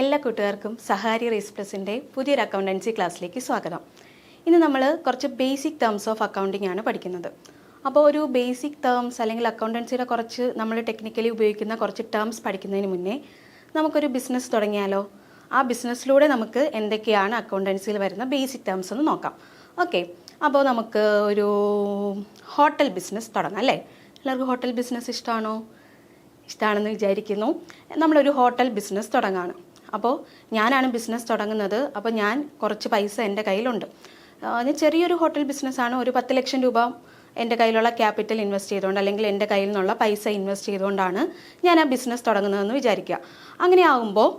എല്ലാ കൂട്ടുകാർക്കും സഹാരി റേസ് പ്ലസിൻ്റെ പുതിയൊരു അക്കൗണ്ടൻസി ക്ലാസ്സിലേക്ക് സ്വാഗതം. ഇന്ന് നമ്മൾ കുറച്ച് ബേസിക് ടേംസ് ഓഫ് അക്കൗണ്ടിംഗ് ആണ് പഠിക്കുന്നത്. അപ്പോൾ ഒരു ബേസിക് ടേംസ് അല്ലെങ്കിൽ അക്കൗണ്ടൻസിയുടെ കുറച്ച് നമ്മൾ ടെക്നിക്കലി ഉപയോഗിക്കുന്ന കുറച്ച് ടേംസ് പഠിക്കുന്നതിന് മുന്നേ നമുക്കൊരു ബിസിനസ് തുടങ്ങിയാലോ? ആ ബിസിനസ്സിലൂടെ നമുക്ക് എന്തൊക്കെയാണ് അക്കൗണ്ടൻസിയിൽ വരുന്ന ബേസിക് ടേംസ് എന്ന് നോക്കാം. ഓക്കെ, അപ്പോൾ നമുക്ക് ഒരു ഹോട്ടൽ ബിസിനസ് തുടങ്ങാം അല്ലേ? എല്ലാവർക്കും ഹോട്ടൽ ബിസിനസ് ഇഷ്ടമാണെന്ന് വിചാരിക്കുന്നു. നമ്മളൊരു ഹോട്ടൽ ബിസിനസ് തുടങ്ങുകയാണ്. അപ്പോൾ ഞാനാണ് ബിസിനസ് തുടങ്ങുന്നത്. അപ്പോൾ ഞാൻ കുറച്ച് പൈസ എൻ്റെ കയ്യിലുണ്ട്. ഞാൻ ചെറിയൊരു ഹോട്ടൽ ബിസിനസ്സാണ്. ഒരു 10 ലക്ഷം രൂപ എൻ്റെ കയ്യിലുള്ള ക്യാപിറ്റൽ ഇൻവെസ്റ്റ് ചെയ്തുകൊണ്ട് അല്ലെങ്കിൽ എൻ്റെ കയ്യിൽ നിന്നുള്ള പൈസ ഇൻവെസ്റ്റ് ചെയ്തുകൊണ്ടാണ് ഞാൻ ആ ബിസിനസ് തുടങ്ങുന്നതെന്ന് വിചാരിക്കുക. അങ്ങനെ ആകുമ്പോൾ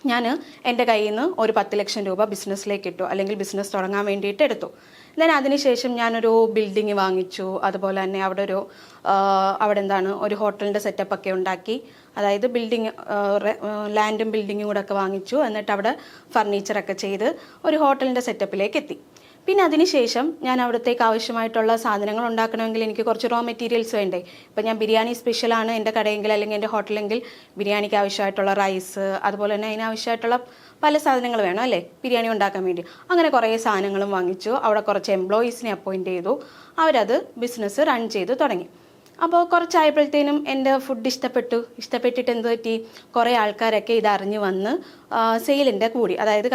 ഞാൻ എൻ്റെ കയ്യിൽ നിന്ന് ഒരു 10 ലക്ഷം രൂപ ബിസിനസ്സിലേക്ക് ഇട്ടു, അല്ലെങ്കിൽ ബിസിനസ് തുടങ്ങാൻ വേണ്ടിയിട്ട് എടുത്തു. ദെൻ അതിനുശേഷം ഞാനൊരു ബിൽഡിങ് വാങ്ങിച്ചു. അതുപോലെ തന്നെ അവിടെ ഒരു ഹോട്ടലിൻ്റെ സെറ്റപ്പൊക്കെ ഉണ്ടാക്കി. അതായത് ലാൻഡും ബിൽഡിങ്ങും കൂടെ ഒക്കെ വാങ്ങിച്ചു. എന്നിട്ട് അവിടെ ഫർണിച്ചറൊക്കെ ചെയ്ത് ഒരു ഹോട്ടലിൻ്റെ സെറ്റപ്പിലേക്ക് എത്തി. പിന്നെ അതിനുശേഷം ഞാൻ അവിടത്തേക്ക് ആവശ്യമായിട്ടുള്ള സാധനങ്ങൾ ഉണ്ടാക്കണമെങ്കിൽ എനിക്ക് കുറച്ച് റോ മെറ്റീരിയൽസ് വേണ്ടേ. ഇപ്പോൾ ഞാൻ ബിരിയാണി സ്പെഷ്യലാണ് എൻ്റെ കടയെങ്കിൽ അല്ലെങ്കിൽ എൻ്റെ ഹോട്ടലെങ്കിൽ ബിരിയാണിക്ക് ആവശ്യമായിട്ടുള്ള റൈസ്, അതുപോലെ തന്നെ അതിനാവശ്യമായിട്ടുള്ള പല സാധനങ്ങൾ വേണം അല്ലേ ബിരിയാണി ഉണ്ടാക്കാൻ വേണ്ടി. അങ്ങനെ കുറേ സാധനങ്ങളും വാങ്ങിച്ചു. അവിടെ കുറച്ച് എംപ്ലോയീസിനെ അപ്പോയിൻറ്റ് ചെയ്തു. അവരത് ബിസിനസ് റൺ ചെയ്ത് തുടങ്ങി. അപ്പോൾ കുറച്ചായപ്പോഴത്തേനും എൻ്റെ ഫുഡ് ഇഷ്ടപ്പെട്ടിട്ട് എന്ത് പറ്റി, കുറേ ആൾക്കാരൊക്കെ ഇതറിഞ്ഞ് വന്ന് സെയിലിൻ്റെ കൂടി, അതായത്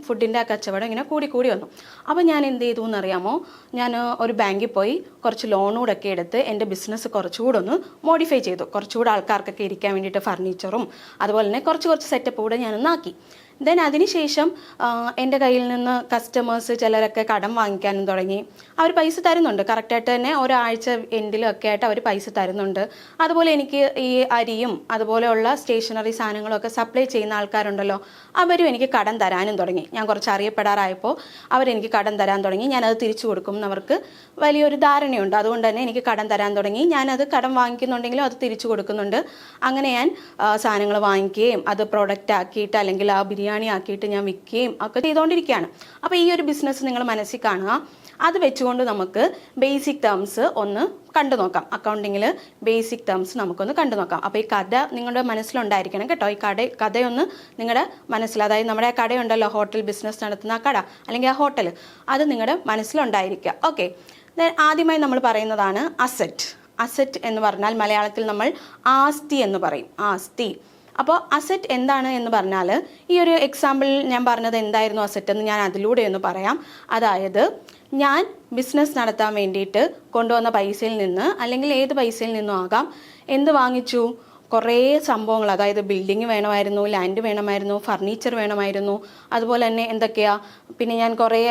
ഫുഡിൻ്റെ ആ കച്ചവടം ഇങ്ങനെ കൂടി വന്നു. അപ്പോൾ ഞാൻ എന്ത് ചെയ്തു എന്നറിയാമോ? ഞാൻ ഒരു ബാങ്കിൽ പോയി കുറച്ച് ലോണൂടൊക്കെ എടുത്ത് എൻ്റെ ബിസിനസ് കുറച്ചുകൂടെ ഒന്ന് മോഡിഫൈ ചെയ്തു. കുറച്ചുകൂടെ ആൾക്കാർക്കൊക്കെ ഇരിക്കാൻ വേണ്ടിയിട്ട് ഫർണിച്ചറും അതുപോലെ തന്നെ കുറച്ച് സെറ്റപ്പ് കൂടെ ഞാനൊന്നാക്കി. ദെൻ അതിനുശേഷം എൻ്റെ കയ്യിൽ നിന്ന് കസ്റ്റമേഴ്സ് ചിലരൊക്കെ കടം വാങ്ങിക്കാനും തുടങ്ങി. അവർ പൈസ തരുന്നുണ്ട്, കറക്റ്റായിട്ട് തന്നെ ഒരാഴ്ച എൻഡിലൊക്കെ ആയിട്ട് അവർ പൈസ തരുന്നുണ്ട്. അതുപോലെ എനിക്ക് ഈ അരിയും അതുപോലെയുള്ള സ്റ്റേഷനറി സാധനങ്ങളൊക്കെ സപ്ലൈ ചെയ്യുന്ന ആൾക്കാരുണ്ടല്ലോ, അവരും എനിക്ക് കടം തരാനും തുടങ്ങി. ഞാൻ കുറച്ച് അറിയപ്പെടാറായപ്പോൾ അവരെനിക്ക് കടം തരാൻ തുടങ്ങി. ഞാനത് തിരിച്ചു കൊടുക്കും എന്നവർക്ക് വലിയൊരു ധാരണയുണ്ട്. അതുകൊണ്ട് തന്നെ എനിക്ക് കടം തരാൻ തുടങ്ങി. ഞാനത് കടം വാങ്ങിക്കുന്നുണ്ടെങ്കിലും അത് തിരിച്ചു കൊടുക്കുന്നുണ്ട്. അങ്ങനെ ഞാൻ സാധനങ്ങൾ വാങ്ങിക്കുകയും അത് പ്രൊഡക്റ്റ് ആക്കിയിട്ട് അല്ലെങ്കിൽ ആ ബിരിയാണി ആക്കിയിട്ട് ഞാൻ വിൽക്കുകയും ഒക്കെ ചെയ്തുകൊണ്ടിരിക്കുകയാണ്. അപ്പോൾ ഈ ഒരു ബിസിനസ് നിങ്ങൾ മനസ്സിൽ കാണുക. അത് വെച്ചുകൊണ്ട് നമുക്ക് ബേസിക് ടേംസ് ഒന്ന് കണ്ടു നോക്കാം. അക്കൗണ്ടിങ്ങിൽ ബേസിക് ടേംസ് നമുക്കൊന്ന് കണ്ടു നോക്കാം. അപ്പോൾ ഈ കഥ നിങ്ങളുടെ മനസ്സിലുണ്ടായിരിക്കണം കേട്ടോ. ഈ കഥയൊന്ന് നിങ്ങളുടെ മനസ്സിൽ, അതായത് നമ്മുടെ ആ കടയുണ്ടല്ലോ, ഹോട്ടൽ ബിസിനസ് നടത്തുന്ന ആ കട അല്ലെങ്കിൽ ആ ഹോട്ടൽ, അത് നിങ്ങളുടെ മനസ്സിലുണ്ടായിരിക്കുക. ഓക്കെ, ആദ്യമായി നമ്മൾ പറയുന്നതാണ് അസറ്റ് എന്ന് പറഞ്ഞാൽ മലയാളത്തിൽ നമ്മൾ ആസ്തി എന്ന് പറയും. ആസ്തി. അപ്പോൾ അസറ്റ് എന്താണ് എന്ന് പറഞ്ഞാൽ, ഈ ഒരു എക്സാമ്പിളിൽ ഞാൻ പറഞ്ഞത് എന്തായിരുന്നു അസറ്റ് എന്ന് ഞാൻ അതിലൂടെ ഒന്ന് പറയാം. അതായത് ഞാൻ ബിസിനസ് നടത്താൻ വേണ്ടിയിട്ട് കൊണ്ടുവന്ന പൈസയിൽ നിന്ന് അല്ലെങ്കിൽ ഏത് പൈസയിൽ നിന്നും ആകാം, എന്ത് വാങ്ങിച്ചു? കുറേ സംഭവങ്ങൾ, അതായത് ബിൽഡിങ് വേണമായിരുന്നു, ലാൻഡ് വേണമായിരുന്നു, ഫർണിച്ചർ വേണമായിരുന്നു, അതുപോലെ തന്നെ പിന്നെ ഞാൻ കുറേ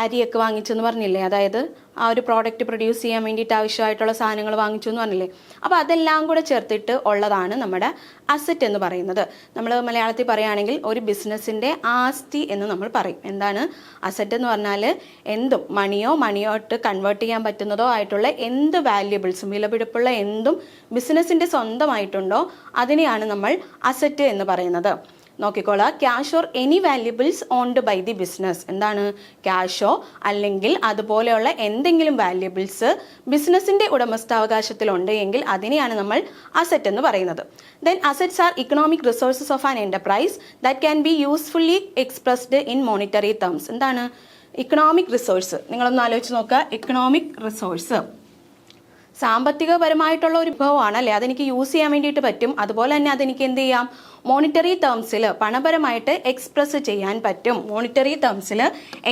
അരിയൊക്കെ വാങ്ങിച്ചെന്ന് പറഞ്ഞില്ലേ, അതായത് ആ ഒരു പ്രോഡക്റ്റ് പ്രൊഡ്യൂസ് ചെയ്യാൻ വേണ്ടിയിട്ട് ആവശ്യമായിട്ടുള്ള സാധനങ്ങൾ വാങ്ങിച്ചു എന്ന് പറഞ്ഞില്ലേ. അപ്പോൾ അതെല്ലാം കൂടെ ചേർത്തിട്ട് ഉള്ളതാണ് നമ്മുടെ അസറ്റ് എന്ന് പറയുന്നത്. നമ്മൾ മലയാളത്തിൽ പറയുകയാണെങ്കിൽ ഒരു ബിസിനസ്സിൻ്റെ ആസ്തി എന്ന് നമ്മൾ പറയും. എന്താണ് അസറ്റ് എന്ന് പറഞ്ഞാൽ? എന്തും മണിയോട്ട് കൺവേർട്ട് ചെയ്യാൻ പറ്റുന്നതോ ആയിട്ടുള്ള എന്ത് വാല്യുബിൾസും, വിലപിടിപ്പുള്ള എന്തും ബിസിനസ്സിൻ്റെ സ്വന്തമായിട്ടുണ്ടോ അതിനെയാണ് നമ്മൾ അസറ്റ് എന്ന് പറയുന്നത്. നോക്കിക്കോളാം, cash or any valuables owned by the business. എന്താണ്? ക്യാഷോ അല്ലെങ്കിൽ അതുപോലെയുള്ള എന്തെങ്കിലും വാല്യുബിൾസ് ബിസിനസ്സിൻ്റെ ഉടമസ്ഥാവകാശത്തിലുണ്ട് എങ്കിൽ അതിനെയാണ് നമ്മൾ അസറ്റ് എന്ന് പറയുന്നത്. Then assets R economic resources of an enterprise that can be usefully expressed in monetary terms. എന്താണ് ഇക്കണോമിക് റിസോഴ്സ്? നിങ്ങളൊന്ന് ആലോചിച്ച് നോക്കുക. ഇക്കണോമിക് റിസോഴ്സ് സാമ്പത്തികപരമായിട്ടുള്ള ഒരു വിഭവമാണ് അല്ലേ? അതെനിക്ക് യൂസ് ചെയ്യാൻ വേണ്ടിയിട്ട് പറ്റും. അതുപോലെ തന്നെ അതെനിക്ക് എന്ത് ചെയ്യാം? മോണിറ്ററി ടേംസിൽ പണപരമായിട്ട് എക്സ്പ്രസ് ചെയ്യാൻ പറ്റും. മോണിറ്ററി ടേംസിൽ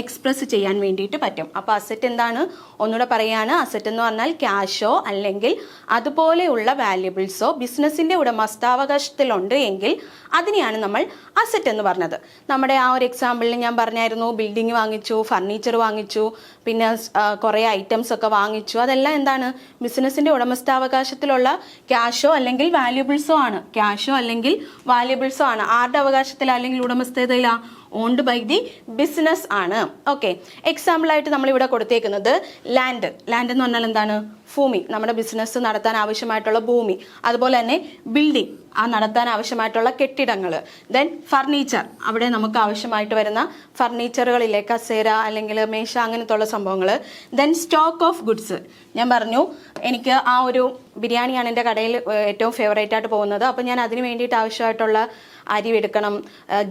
എക്സ്പ്രസ് ചെയ്യാൻ വേണ്ടിയിട്ട് പറ്റും. അപ്പോൾ അസറ്റ് എന്താണ്? ഒന്നുകൂടെ പറയുകയാണ്. അസറ്റ് എന്ന് പറഞ്ഞാൽ ക്യാഷോ അല്ലെങ്കിൽ അതുപോലെയുള്ള വാല്യുബിൾസോ ബിസിനസ്സിൻ്റെ ഉടമസ്ഥാവകാശത്തിലുണ്ട് എങ്കിൽ അതിനെയാണ് നമ്മൾ അസറ്റ് എന്ന് പറഞ്ഞത്. നമ്മുടെ ആ ഒരു എക്സാമ്പിളിൽ ഞാൻ പറഞ്ഞായിരുന്നു, ബിൽഡിംഗ് വാങ്ങിച്ചു, ഫർണിച്ചർ വാങ്ങിച്ചു, പിന്നെ കുറേ ഐറ്റംസ് ഒക്കെ വാങ്ങിച്ചു. അതെല്ലാം എന്താണ്? ബിസിനസ്സിൻ്റെ ഉടമസ്ഥാവകാശത്തിലുള്ള ക്യാഷോ അല്ലെങ്കിൽ വാല്യുബിൾസോ ആണ്. ആരുടെ അവകാശത്തിൽ അല്ലെങ്കിൽ ഉടമസ്ഥതയിലാ? ഓൺഡ് ബൈ ദി ബിസിനസ് ആണ്. ഓക്കെ, എക്സാമ്പിളായിട്ട് നമ്മളിവിടെ കൊടുത്തേക്കുന്നത് ലാൻഡ് എന്ന് പറഞ്ഞാൽ എന്താണ്? ഭൂമി, നമ്മുടെ ബിസിനസ് നടത്താൻ ആവശ്യമായിട്ടുള്ള ഭൂമി. അതുപോലെ തന്നെ ബിൽഡിംഗ്, ആ നടത്താൻ ആവശ്യമായിട്ടുള്ള കെട്ടിടങ്ങൾ. ദെൻ ഫർണിച്ചർ, അവിടെ നമുക്ക് ആവശ്യമായിട്ട് വരുന്ന ഫർണിച്ചറുകളിലെ കസേര അല്ലെങ്കിൽ മേശ അങ്ങനത്തുള്ള സംഭവങ്ങൾ. Then stock of goods. ഞാൻ പറഞ്ഞു എനിക്ക് ആ ഒരു ബിരിയാണിയാണ് എൻ്റെ കടയിൽ ഏറ്റവും ഫേവറേറ്റ് ആയിട്ട് പോകുന്നത്. അപ്പോൾ ഞാൻ അതിന് വേണ്ടിയിട്ട് ആവശ്യമായിട്ടുള്ള അരി എടുക്കണം,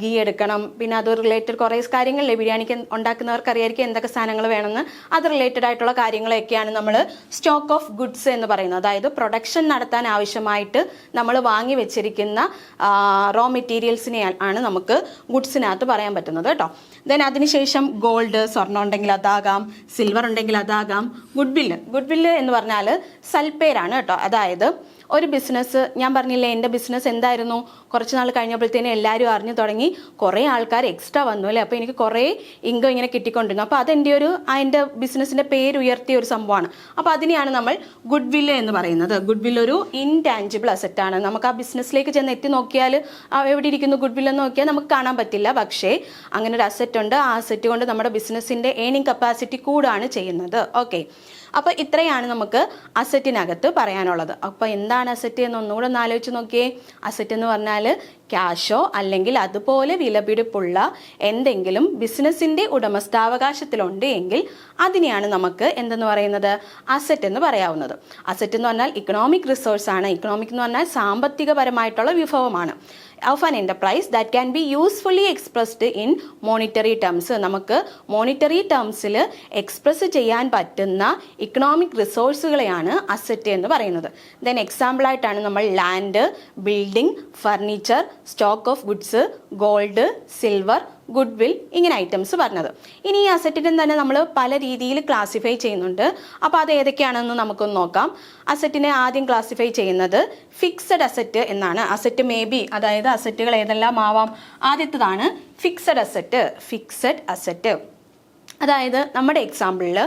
ഗീ എടുക്കണം, പിന്നെ അത് റിലേറ്റഡ് കുറേ കാര്യങ്ങളില്ലേ ബിരിയാണിക്ക് ഉണ്ടാക്കുന്നവർക്ക് അറിയായിരിക്കും എന്തൊക്കെ സാധനങ്ങൾ വേണമെന്ന്. അത് റിലേറ്റഡ് ആയിട്ടുള്ള കാര്യങ്ങളൊക്കെയാണ് നമ്മൾ സ്റ്റോക്ക് ഓഫ് ഗുഡ്സ് എന്ന് പറയുന്നത്. അതായത് പ്രൊഡക്ഷൻ നടത്താൻ ആവശ്യമായിട്ട് നമ്മൾ വാങ്ങി വെച്ചിരിക്കുന്ന റോ മെറ്റീരിയൽസിനെ ആണ് നമുക്ക് ഗുഡ്സിനകത്ത് പറയാൻ പറ്റുന്നത് കേട്ടോ. ദെൻ അതിനുശേഷം ഗോൾഡ്, സ്വർണ്ണം ഉണ്ടെങ്കിൽ അതാകാം, സിൽവർ ഉണ്ടെങ്കിൽ അതാകാം. ഗുഡ് വില്ല് എന്ന് പറഞ്ഞാൽ സൽപ്പേരാണ് കേട്ടോ. അതായത് ഒരു ബിസിനസ്, ഞാൻ പറഞ്ഞില്ലേ എൻ്റെ ബിസിനസ് എന്തായിരുന്നു, കുറച്ച് നാൾ കഴിഞ്ഞപ്പോഴത്തേനും എല്ലാവരും അറിഞ്ഞു തുടങ്ങി, കുറേ ആൾക്കാർ എക്സ്ട്രാ വന്നു അല്ലേ, അപ്പോൾ എനിക്ക് കുറേ ഇൻകം ഇങ്ങനെ കിട്ടിക്കൊണ്ടിരുന്നു. അപ്പോൾ അതിൻ്റെ ബിസിനസ്സിൻ്റെ പേര് ഉയർത്തിയ ഒരു സംഭവമാണ്. അപ്പോൾ അതിനെയാണ് നമ്മൾ ഗുഡ് വില്ല് എന്ന് പറയുന്നത്. ഗുഡ് വില്ല് ഒരു ഇൻടാഞ്ചിബിൾ അസറ്റാണ്. നമുക്ക് ആ ബിസിനസ്സിലേക്ക് ചെന്ന് എത്തി നോക്കിയാൽ എവിടെ ഇരിക്കുന്നു ഗുഡ് വില്ല് എന്ന് നോക്കിയാൽ നമുക്ക് കാണാൻ പറ്റില്ല. പക്ഷേ അങ്ങനെ ഒരു അസറ്റ് ഉണ്ട്. ആ അസറ്റ് കൊണ്ട് നമ്മുടെ ബിസിനസ്സിൻ്റെ ഏണിംഗ് കപ്പാസിറ്റി കൂടാണ് ചെയ്യുന്നത്. ഓക്കെ, അപ്പോൾ ഇത്രയാണ് നമുക്ക് അസറ്റിനകത്ത് പറയാനുള്ളത്. അപ്പോൾ എന്താണ് അസറ്റ് എന്ന് ഒന്നുകൂടെ ഒന്ന് ആലോചിച്ച് നോക്കിയേ. അസറ്റ് എന്ന് പറഞ്ഞാൽ ക്യാഷോ അല്ലെങ്കിൽ അതുപോലെ വിലപിടിപ്പുള്ള എന്തെങ്കിലും ബിസിനസ്സിൻ്റെ ഉടമസ്ഥാവകാശത്തിലുണ്ട് എങ്കിൽ അതിനെയാണ് നമുക്ക് എന്തെന്ന് പറയുന്നത്, അസറ്റ് എന്ന് പറയാവുന്നത്. അസറ്റ് എന്ന് പറഞ്ഞാൽ ഇക്കണോമിക് റിസോഴ്സ് ആണ്. ഇക്കണോമിക് എന്ന് പറഞ്ഞാൽ സാമ്പത്തികപരമായിട്ടുള്ള വിഭവമാണ്. Of an enterprise that can be usefully expressed in monetary terms. നമുക്ക് മോണിറ്ററി ടേംസിൽ എക്സ്പ്രസ് ചെയ്യാൻ പറ്റുന്ന ഇക്കണോമിക് റിസോഴ്സുകളെയാണ് അസറ്റ് എന്ന് പറയുന്നത്. ദെൻ എക്സാമ്പിളായിട്ടാണ് നമ്മൾ land, building, furniture, stock of goods, gold, silver, good will, ഇങ്ങനെ ഐറ്റംസ് പറഞ്ഞത്. ഇനി ഈ അസറ്റിനെ തന്നെ നമ്മൾ പല രീതിയിൽ ക്ലാസിഫൈ ചെയ്യുന്നുണ്ട്. അപ്പോൾ അത് ഏതൊക്കെയാണെന്ന് നമുക്കൊന്ന് നോക്കാം. അസറ്റിനെ ആദ്യം ക്ലാസിഫൈ ചെയ്യുന്നത് ഫിക്സഡ് അസറ്റ് എന്നാണ്. അസറ്റ് മേ ബി, അതായത് അസറ്റുകൾ ഏതെല്ലാം ആവാം. ആദ്യത്തേതാണ് ഫിക്സഡ് അസറ്റ്. അതായത് നമ്മുടെ എക്സാമ്പിളിൽ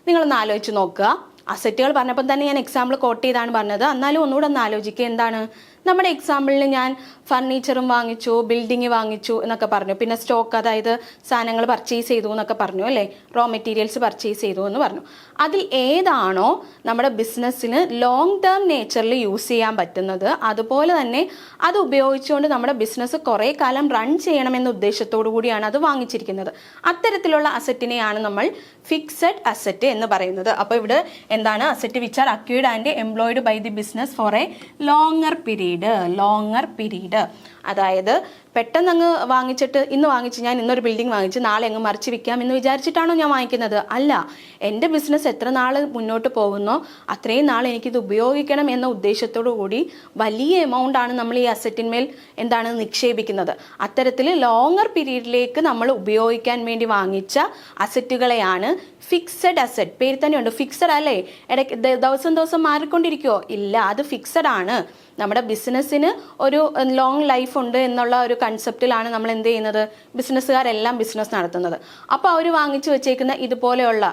നിങ്ങളൊന്ന് ആലോചിച്ച് നോക്കുക. അസറ്റുകൾ പറഞ്ഞപ്പോൾ തന്നെ ഞാൻ എക്സാമ്പിൾ കോട്ട് ചെയ്താണ് പറഞ്ഞത്. എന്നാലും ഒന്നുകൂടെ ഒന്ന് ആലോചിക്കുക. എന്താണ് നമ്മുടെ എക്സാമ്പിളിൽ ഞാൻ ഫർണിച്ചറും വാങ്ങിച്ചു, ബിൽഡിങ് വാങ്ങിച്ചു എന്നൊക്കെ പറഞ്ഞു, പിന്നെ സ്റ്റോക്ക്, അതായത് സാധനങ്ങൾ പർച്ചേസ് ചെയ്തു എന്നൊക്കെ പറഞ്ഞു അല്ലേ, റോ മെറ്റീരിയൽസ് പർച്ചേസ് ചെയ്തു എന്ന് പറഞ്ഞു. അതിൽ ഏതാണോ നമ്മുടെ ബിസിനസ്സിന് ലോങ് ടേം നേച്ചറിൽ യൂസ് ചെയ്യാൻ പറ്റുന്നത്, അതുപോലെ തന്നെ അത് ഉപയോഗിച്ചുകൊണ്ട് നമ്മുടെ ബിസിനസ് കുറേ കാലം റൺ ചെയ്യണമെന്ന ഉദ്ദേശത്തോടു കൂടിയാണ് അത് വാങ്ങിച്ചിരിക്കുന്നത്. അത്തരത്തിലുള്ള അസറ്റിനെയാണ് നമ്മൾ ഫിക്സഡ് അസറ്റ് എന്ന് പറയുന്നത്. അപ്പോൾ ഇവിടെ എന്താണ്, asset which are acquired and employed by the business for a longer period. അതായത് പെട്ടെന്ന് അങ്ങ് വാങ്ങിച്ചിട്ട്, ഇന്ന് വാങ്ങിച്ച് ഞാൻ ഇന്നൊരു ബിൽഡിംഗ് വാങ്ങിച്ച് നാളെ അങ്ങ് മറിച്ച് വിൽക്കാം എന്ന് വിചാരിച്ചിട്ടാണോ ഞാൻ വാങ്ങിക്കുന്നത്? അല്ല, എൻ്റെ ബിസിനസ് എത്ര നാൾ മുന്നോട്ട് പോകുന്നോ അത്രയും നാൾ എനിക്കിത് ഉപയോഗിക്കണം എന്ന ഉദ്ദേശത്തോടു കൂടി വലിയ എമൗണ്ട് ആണ് നമ്മൾ ഈ അസറ്റിന്മേൽ എന്താണ് നിക്ഷേപിക്കുന്നത്. അത്തരത്തിൽ ലോങ്ങർ പീരീഡിലേക്ക് നമ്മൾ ഉപയോഗിക്കാൻ വേണ്ടി വാങ്ങിച്ച അസറ്റുകളെയാണ് ഫിക്സഡ് അസറ്റ്. പേര് തന്നെയുണ്ട്, ഫിക്സഡ് അല്ലേ, ഇടയ്ക്ക് ദിവസം ദിവസം മാറിക്കൊണ്ടിരിക്കുമോ? ഇല്ല, അത് ഫിക്സഡ് ആണ്. നമ്മുടെ ബിസിനസ്സിന് ഒരു ലോങ് ലൈഫ് ഉണ്ട് എന്നുള്ള ഒരു കൺസെപ്റ്റിലാണ് നമ്മൾ എന്ത് ചെയ്യുന്നത്, ബിസിനസ്സുകാരെല്ലാം ബിസിനസ് നടത്തുന്നത്. അപ്പോൾ അവർ വാങ്ങിച്ചു വെച്ചേക്കുന്ന ഇതുപോലെയുള്ള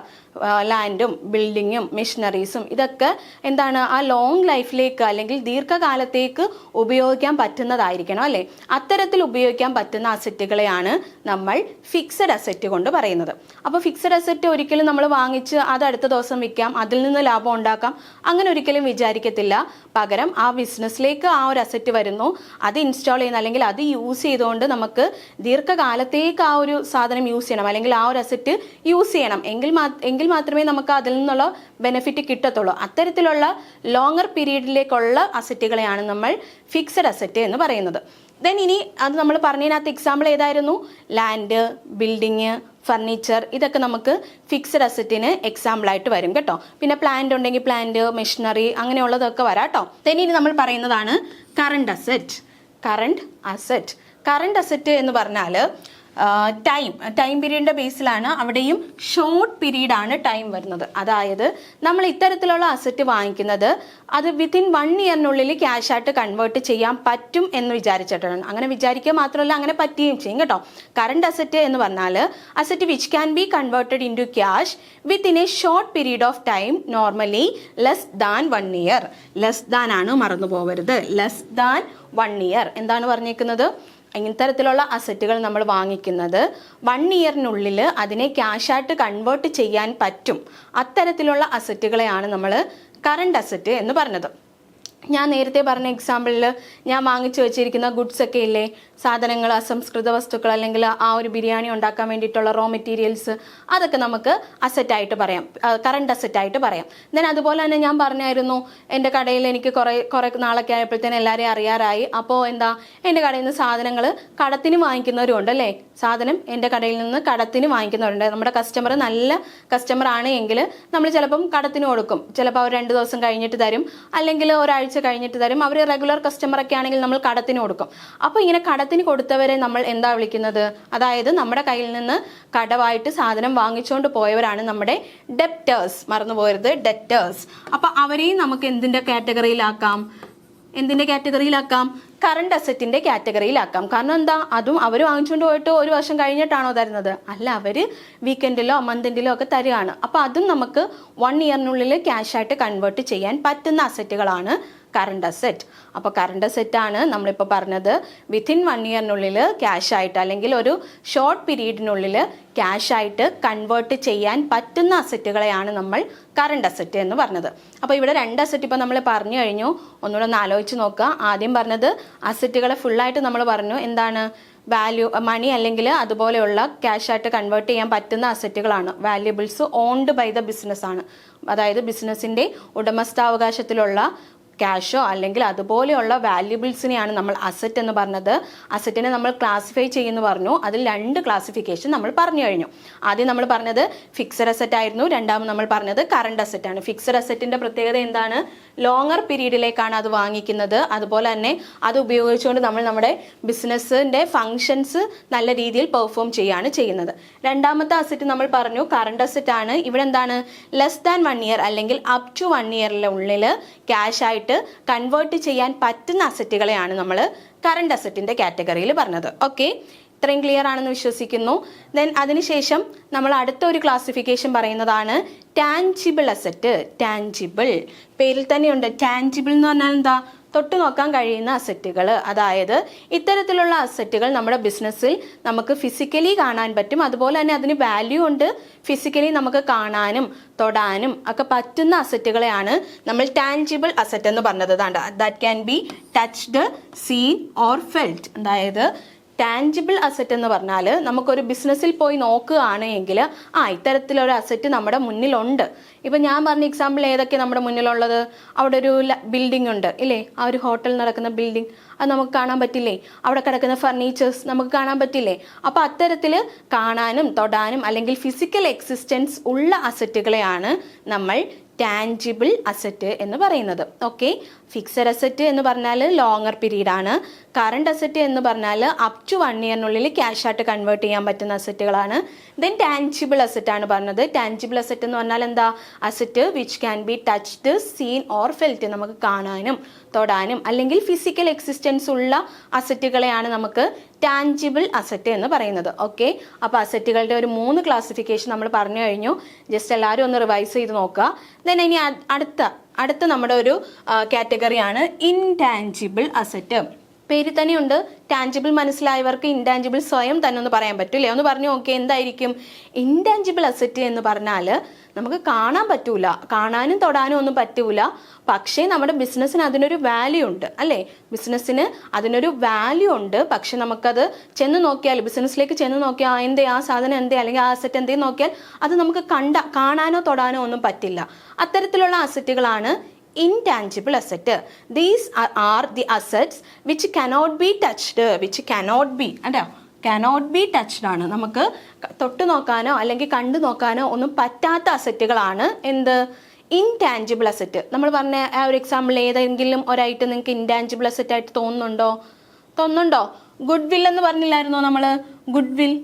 ലാൻഡും ബിൽഡിങ്ങും മെഷീനറീസും ഇതൊക്കെ എന്താണ്, ആ ലോങ് ലൈഫിലേക്ക് അല്ലെങ്കിൽ ദീർഘകാലത്തേക്ക് ഉപയോഗിക്കാൻ പറ്റുന്നതായിരിക്കണം അല്ലേ. അത്തരത്തിൽ ഉപയോഗിക്കാൻ പറ്റുന്ന അസറ്റുകളെയാണ് നമ്മൾ ഫിക്സഡ് അസറ്റ് കൊണ്ട് പറയുന്നത്. അപ്പോൾ ഫിക്സഡ് അസറ്റ് ഒരിക്കലും നമ്മൾ വാങ്ങിച്ച് അത് അടുത്ത ദിവസം വിൽക്കാം, അതിൽ നിന്ന് ലാഭം ഉണ്ടാക്കാം, അങ്ങനെ ഒരിക്കലും വിചാരിക്കത്തില്ല. പകരം ആ ബിസിനസ്സിലേക്ക് ആ ഒരു അസറ്റ് വരുന്നു, അത് ഇൻസ്റ്റാൾ ചെയ്യുന്ന അല്ലെങ്കിൽ അത് യൂസ് ചെയ്തുകൊണ്ട് നമുക്ക് ദീർഘകാലത്തേക്ക് ആ ഒരു സാധനം യൂസ് ചെയ്യണം അല്ലെങ്കിൽ ആ ഒരു അസറ്റ് യൂസ് ചെയ്യണം എങ്കിൽ മാത്രമേ നമുക്ക് അതിൽ നിന്നുള്ള ബെനിഫിറ്റ് കിട്ടത്തുള്ളൂ. അത്തരത്തിലുള്ള ലോങ്ങർ പീരീഡിലേക്കുള്ള അസറ്റുകളെയാണ് നമ്മൾ ഫിക്സഡ് അസറ്റ് എന്ന് പറയുന്നത്. ദെൻ ഇനി അത് നമ്മൾ പറഞ്ഞതിനകത്ത് എക്സാമ്പിൾ ഏതായിരുന്നു, ലാൻഡ്, ബിൽഡിങ്, ഫർണിച്ചർ, ഇതൊക്കെ നമുക്ക് ഫിക്സഡ് അസറ്റിന് എക്സാമ്പിളായിട്ട് വരും കേട്ടോ. പിന്നെ പ്ലാന്റ് ഉണ്ടെങ്കിൽ പ്ലാന്റ്, മെഷീനറി, അങ്ങനെയുള്ളതൊക്കെ വരാം കേട്ടോ. ദെൻ ഇനി നമ്മൾ പറയുന്നതാണ് കറണ്ട് അസറ്റ് എന്ന് പറഞ്ഞാൽ ടൈം പീരീഡിൻ്റെ ബേസിലാണ്. അവിടെയും ഷോർട്ട് പീരീഡാണ് ടൈം വരുന്നത്. അതായത് നമ്മൾ ഇത്തരത്തിലുള്ള അസറ്റ് വാങ്ങിക്കുന്നത് അത് വിത്തിൻ 1 ഇയറിനുള്ളിൽ ക്യാഷായിട്ട് കൺവേർട്ട് ചെയ്യാൻ പറ്റും എന്ന് വിചാരിച്ചിട്ടാണ്. അങ്ങനെ വിചാരിക്കുക മാത്രമല്ല, അങ്ങനെ പറ്റുകയും ചെയ്യും കേട്ടോ. കറണ്ട് അസറ്റ് എന്ന് പറഞ്ഞാൽ asset which can be converted in to cash within a short period of time, normally less than 1 year. Less than ആണ്, മറന്നു പോകരുത്. ലെസ് ദാൻ 1 ഇയർ എന്താണ് പറഞ്ഞേക്കുന്നത്? ഇത്തരത്തിലുള്ള അസറ്റുകൾ നമ്മൾ വാങ്ങിക്കുന്നത് 1 ഇയറിനുള്ളിൽ അതിനെ ക്യാഷായിട്ട് കൺവേർട്ട് ചെയ്യാൻ പറ്റും. അത്തരത്തിലുള്ള അസറ്റുകളെയാണ് നമ്മൾ കറണ്ട് അസറ്റ് എന്ന് പറഞ്ഞത്. ഞാൻ നേരത്തെ പറഞ്ഞ എക്സാമ്പിളിൽ ഞാൻ വാങ്ങിച്ചു വെച്ചിരിക്കുന്ന ഗുഡ്സ് ഒക്കെ ഇല്ലേ, സാധനങ്ങൾ, അസംസ്കൃത വസ്തുക്കൾ, അല്ലെങ്കിൽ ആ ഒരു ബിരിയാണി ഉണ്ടാക്കാൻ വേണ്ടിയിട്ടുള്ള റോ മെറ്റീരിയൽസ്, അതൊക്കെ നമുക്ക് അസറ്റായിട്ട് പറയാം, കറണ്ട് അസറ്റായിട്ട് പറയാം. ദെൻ അതുപോലെ തന്നെ ഞാൻ പറഞ്ഞായിരുന്നു എൻ്റെ കടയിൽ എനിക്ക് കുറേ നാളൊക്കെ ആയപ്പോഴത്തേനും എല്ലാവരെയും അറിയാറായി. അപ്പോൾ എന്താ, എൻ്റെ കടയിൽ നിന്ന് സാധനങ്ങൾ കടത്തിന് വാങ്ങിക്കുന്നവരുണ്ട് അല്ലേ, സാധനം എൻ്റെ കടയിൽ നിന്ന് കടത്തിന് വാങ്ങിക്കുന്നവരുണ്ട്. നമ്മുടെ കസ്റ്റമർ നല്ല കസ്റ്റമർ ആണ് എങ്കിൽ നമ്മൾ ചിലപ്പം കടത്തിന് കൊടുക്കും. ചിലപ്പോൾ അവർ 2 ദിവസം കഴിഞ്ഞിട്ട് തരും, അല്ലെങ്കിൽ ഒരാഴ്ച കഴിഞ്ഞിട്ട് തരും. അവർ റെഗുലർ കസ്റ്റമർ ഒക്കെ ആണെങ്കിൽ നമ്മൾ കടത്തിന് കൊടുക്കും. അപ്പോൾ ഇങ്ങനെ കടത്തിന് കൊടുത്തവരെ നമ്മൾ എന്താ വിളിക്കുന്നത്? അതായത് നമ്മുടെ കയ്യിൽ നിന്ന് കടമായിട്ട് സാധനം വാങ്ങിച്ചുകൊണ്ട് പോയവരാണ് നമ്മുടെ ഡെപ്റ്റേഴ്സ്. മറന്നുപോകരുത്, ഡെപ്റ്റേഴ്സ്. അപ്പോൾ അവരെയും നമുക്ക് എന്തിൻ്റെ കാറ്റഗറിയിലാക്കാം? കറണ്ട് അസറ്റിന്റെ കാറ്റഗറിയിലാക്കാം. കാരണം എന്താ, അതും അവർ വാങ്ങിച്ചുകൊണ്ട് പോയിട്ട് 1 വർഷം കഴിഞ്ഞിട്ടാണോ തരുന്നത്? അല്ല, അവർ വീക്കെൻഡിലോ മന്തിൻ്റിലോ ഒക്കെ തരികയാണ്. അപ്പോൾ അതും നമുക്ക് 1 ഇയറിനുള്ളിൽ ക്യാഷായിട്ട് കൺവേർട്ട് ചെയ്യാൻ പറ്റുന്ന അസറ്റുകളാണ് കറണ്ട് അസറ്റ്. അപ്പോൾ കറണ്ട് അസറ്റാണ് നമ്മളിപ്പോൾ പറഞ്ഞത്. വിത്തിൻ 1 ഇയറിനുള്ളിൽ ക്യാഷായിട്ട് അല്ലെങ്കിൽ ഒരു ഷോർട്ട് പീരീഡിനുള്ളിൽ ക്യാഷായിട്ട് കൺവേർട്ട് ചെയ്യാൻ പറ്റുന്ന അസറ്റുകളെയാണ് നമ്മൾ കറണ്ട് അസറ്റ് എന്ന് പറഞ്ഞത്. അപ്പോൾ ഇവിടെ 2 അസറ്റ് ഇപ്പോൾ നമ്മൾ പറഞ്ഞു കഴിഞ്ഞു. ഒന്നുകൂടെ ഒന്ന് ആലോചിച്ച് നോക്കുക. ആദ്യം പറഞ്ഞത് അസറ്റുകളെ ഫുള്ളായിട്ട് നമ്മൾ പറഞ്ഞു. എന്താണ്? വാല്യൂ, മണി അല്ലെങ്കിൽ അതുപോലെയുള്ള ക്യാഷായിട്ട് കൺവേർട്ട് ചെയ്യാൻ പറ്റുന്ന അസറ്റുകളാണ്. Valuables owned by the business ആണ്. അതായത് ബിസിനസ്സിൻ്റെ ഉടമസ്ഥാവകാശത്തിലുള്ള ക്യാഷോ അല്ലെങ്കിൽ അതുപോലെയുള്ള വാല്യുബിൾസിനെയാണ് നമ്മൾ അസറ്റ് എന്ന് പറഞ്ഞത്. അസറ്റിനെ നമ്മൾ ക്ലാസിഫൈ ചെയ്യുന്നു പറഞ്ഞു. അതിൽ 2 ക്ലാസിഫിക്കേഷൻ നമ്മൾ പറഞ്ഞു കഴിഞ്ഞു. ആദ്യം നമ്മൾ പറഞ്ഞത് ഫിക്സഡ് അസറ്റ് ആയിരുന്നു. രണ്ടാമത് നമ്മൾ പറഞ്ഞത് കറണ്ട് അസറ്റ് ആണ്. ഫിക്സഡ് അസറ്റിന്റെ പ്രത്യേകത എന്താണ്? ലോങ്ങർ പീരീഡിലേക്കാണ് അത് വാങ്ങിക്കുന്നത്. അതുപോലെ തന്നെ അത് ഉപയോഗിച്ചുകൊണ്ട് നമ്മൾ നമ്മുടെ ബിസിനസ്സിന്റെ ഫങ്ഷൻസ് നല്ല രീതിയിൽ പെർഫോം ചെയ്യുകയാണ് ചെയ്യുന്നത്. രണ്ടാമത്തെ അസറ്റ് നമ്മൾ പറഞ്ഞു കറണ്ട് അസറ്റ് ആണ്. ഇവിടെ എന്താണ്? ലെസ് ദാൻ 1 ഇയർ അല്ലെങ്കിൽ അപ് ടു 1 ഇയറിനുള്ളിൽ ക്യാഷ് ആയിട്ട് കൺവേർട്ട് ചെയ്യാൻ പറ്റുന്ന അസറ്റുകളെയാണ് നമ്മൾ കറണ്ട് അസറ്റിന്റെ കാറ്റഗറിയിൽ പറഞ്ഞത്. ഓക്കെ, ഇത്രയും ക്ലിയർ ആണെന്ന് വിശ്വസിക്കുന്നു. ദെൻ അതിനുശേഷം നമ്മൾ അടുത്ത ഒരു ക്ലാസിഫിക്കേഷൻ പറയുന്നതാണ് ടാൻജിബിൾ അസറ്റ്. ടാൻജിബിൾ, പേരിൽ തന്നെയുണ്ട്. ടാൻജിബിൾ എന്ന് പറഞ്ഞാൽ എന്താ? തൊട്ടു നോക്കാൻ കഴിയുന്ന അസറ്റുകൾ. അതായത് ഇത്തരത്തിലുള്ള അസറ്റുകൾ നമ്മുടെ ബിസിനസ്സിൽ നമുക്ക് ഫിസിക്കലി കാണാൻ പറ്റും. അതുപോലെ തന്നെ അതിന് വാല്യൂ ഉണ്ട്. ഫിസിക്കലി നമുക്ക് കാണാനും തൊടാനും ഒക്കെ പറ്റുന്ന അസറ്റുകളെയാണ് നമ്മൾ ടാൻജിബിൾ അസറ്റ് എന്ന് പറഞ്ഞത്. That can be touched, seen or felt. അതായത് ടാൻജിബിൾ അസറ്റ് എന്ന് പറഞ്ഞാൽ നമുക്കൊരു ബിസിനസ്സിൽ പോയി നോക്കുകയാണ് എങ്കിൽ ഇത്തരത്തിലൊരു അസറ്റ് നമ്മുടെ മുന്നിലുണ്ട്. ഇപ്പം ഞാൻ പറഞ്ഞ എക്സാമ്പിൾ ഏതൊക്കെ നമ്മുടെ മുന്നിലുള്ളത്? അവിടെ ഒരു ബിൽഡിംഗ് ഉണ്ട് ഇല്ലേ, ആ ഒരു ഹോട്ടലിൽ നടക്കുന്ന ബിൽഡിംഗ്, അത് നമുക്ക് കാണാൻ പറ്റില്ലേ? അവിടെ കിടക്കുന്ന ഫർണിച്ചേഴ്സ് നമുക്ക് കാണാൻ പറ്റില്ലേ? അപ്പോൾ അത്തരത്തിൽ കാണാനും തൊടാനും അല്ലെങ്കിൽ ഫിസിക്കൽ എക്സിസ്റ്റൻസ് ഉള്ള അസറ്റുകളെയാണ് നമ്മൾ ടാൻജിബിൾ അസറ്റ് എന്ന് പറയുന്നത്. ഓക്കെ, ഫിക്സഡ് അസറ്റ് എന്ന് പറഞ്ഞാൽ ലോങ്ങർ പീരീഡ് ആണ്. കറണ്ട് അസറ്റ് എന്ന് പറഞ്ഞാൽ അപ് ടു 1 ഇയറിനുള്ളിൽ ക്യാഷായിട്ട് കൺവേർട്ട് ചെയ്യാൻ പറ്റുന്ന അസറ്റുകളാണ്. ദെൻ ടാൻജിബിൾ അസറ്റ് ആണ് പറഞ്ഞത്. ടാൻജിബിൾ അസറ്റ് എന്ന് പറഞ്ഞാൽ എന്താ? Asset which can B touched, seen or felt. നമുക്ക് കാണാനും തൊടാനും അല്ലെങ്കിൽ ഫിസിക്കൽ എക്സിസ്റ്റൻസ് ഉള്ള അസറ്റുകളെയാണ് നമുക്ക് ടാൻജിബിൾ അസറ്റ് എന്ന് പറയുന്നത്. ഓക്കെ, അപ്പോൾ അസറ്റുകളുടെ ഒരു 3 ക്ലാസിഫിക്കേഷൻ നമ്മൾ പറഞ്ഞു കഴിഞ്ഞു. ജസ്റ്റ് എല്ലാവരും ഒന്ന് റിവൈസ് ചെയ്ത് നോക്കുക. ദെൻ ഇനി അടുത്ത നമ്മുടെ ഒരു കാറ്റഗറിയാണ് ഇൻടാൻജിബിൾ അസറ്റ്. പേര് തന്നെയുണ്ട്. ടാൻജിബിൾ മനസ്സിലായവർക്ക് ഇൻടാൻജിബിൾ സ്വയം തന്നെ ഒന്ന് പറയാൻ പറ്റൂലേ? ഒന്ന് പറഞ്ഞു നോക്കി, എന്തായിരിക്കും ഇൻടാൻജിബിൾ അസറ്റ് എന്ന് പറഞ്ഞാൽ? നമുക്ക് കാണാൻ പറ്റൂല, കാണാനും തൊടാനും ഒന്നും പറ്റൂല, പക്ഷേ നമ്മുടെ ബിസിനസ്സിന് അതിനൊരു വാല്യൂ ഉണ്ട് അല്ലേ? ബിസിനസ്സിന് അതിനൊരു വാല്യൂ ഉണ്ട്. പക്ഷെ നമുക്കത് ചെന്ന് നോക്കിയാൽ, ബിസിനസ്സിലേക്ക് ചെന്ന് നോക്കിയാൽ എന്തേ ആ സാധനം എന്തേ അല്ലെങ്കിൽ ആ അസറ്റ് എന്തേ നോക്കിയാൽ അത് നമുക്ക് കാണാനോ തൊടാനോ ഒന്നും പറ്റില്ല. അത്തരത്തിലുള്ള അസറ്റുകളാണ് intangible asset. These are the assets which cannot be touched, which cannot be touched ആണ്. നമുക്ക് തൊട്ട് നോക്കാനോ അല്ലെങ്കിൽ കണ്ടു നോക്കാനോ ഒന്നും പറ്റാത്ത അസറ്റുകളാണ് എന്ത്? Intangible asset. നമ്മൾ പറഞ്ഞ ആ ഒരു എക്സാമ്പിൾ ഏതെങ്കിലും ഒരായിട്ട് നിങ്ങൾക്ക് ഇൻടാൻജിബിൾ അസറ്റ് ആയിട്ട് തോന്നുന്നുണ്ടോ? ഗുഡ് വിൽ എന്ന് പറഞ്ഞില്ലായിരുന്നോ നമ്മൾ? ഗുഡ് വിൽ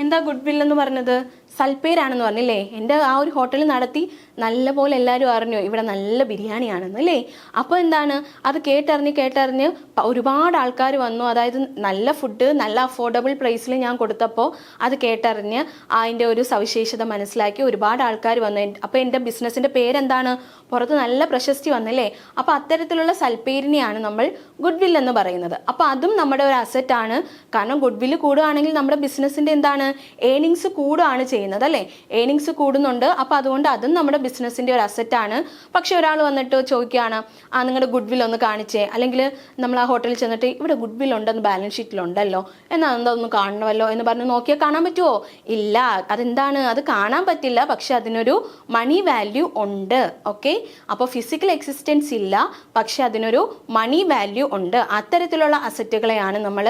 എന്താ? ഗുഡ് വിൽ എന്ന് പറഞ്ഞത് സൽപ്പേരാണെന്ന് പറഞ്ഞില്ലേ? എൻ്റെ ആ ഒരു ഹോട്ടലിൽ നടത്തി നല്ലപോലെ എല്ലാവരും അറിഞ്ഞു ഇവിടെ നല്ല ബിരിയാണിയാണെന്ന് അല്ലേ? അപ്പോൾ എന്താണ്, അത് കേട്ടറിഞ്ഞ് ഒരുപാട് ആൾക്കാർ വന്നു. അതായത് നല്ല ഫുഡ് നല്ല അഫോർഡബിൾ പ്രൈസിൽ ഞാൻ കൊടുത്തപ്പോൾ അത് കേട്ടറിഞ്ഞ് അതിൻ്റെ ഒരു സവിശേഷത മനസ്സിലാക്കി ഒരുപാട് ആൾക്കാർ വന്നു. അപ്പോൾ എൻ്റെ ബിസിനസ്സിൻ്റെ പേരെന്താണ്? പുറത്ത് നല്ല പ്രശസ്തി വന്നല്ലേ? അപ്പോൾ അത്തരത്തിലുള്ള സൽപ്പേരിനെയാണ് നമ്മൾ ഗുഡ് വിൽ എന്ന് പറയുന്നത്. അപ്പോൾ അതും നമ്മുടെ ഒരു അസറ്റാണ്. കാരണം ഗുഡ് വില്ല് കൂടുകയാണെങ്കിൽ നമ്മുടെ ബിസിനസ്സിൻ്റെ എന്താണ്, ഏണിങ്സ് കൂടുകയാണ് ചെയ്യുന്നത്. ചെയ്യുന്നത് അല്ലേ. ഏണിങ്സ് കൂടുന്നുണ്ട്, അപ്പോൾ അതുകൊണ്ട് അതും നമ്മുടെ ബിസിനസ്സിൻ്റെ ഒരു അസറ്റാണ്. പക്ഷെ ഒരാൾ വന്നിട്ട് ചോദിക്കുകയാണ്, നിങ്ങളുടെ ഗുഡ് വിൽ ഒന്ന് കാണിച്ചേ, അല്ലെങ്കിൽ നമ്മൾ ആ ഹോട്ടലിൽ ചെന്നിട്ട് ഇവിടെ ഗുഡ് വിൽ ഉണ്ടെന്ന് ബാലൻസ് ഷീറ്റിലുണ്ടല്ലോ, എന്നാൽ എന്താ ഒന്ന് കാണണമല്ലോ എന്ന് പറഞ്ഞ് നോക്കിയാൽ കാണാൻ പറ്റുമോ? ഇല്ല. അതെന്താണ്? അത് കാണാൻ പറ്റില്ല, പക്ഷെ അതിനൊരു മണി വാല്യൂ ഉണ്ട്. ഓക്കെ, അപ്പോൾ ഫിസിക്കൽ എക്സിസ്റ്റൻസ് ഇല്ല, പക്ഷെ അതിനൊരു മണി വാല്യൂ ഉണ്ട്. അത്തരത്തിലുള്ള അസറ്റുകളെയാണ് നമ്മൾ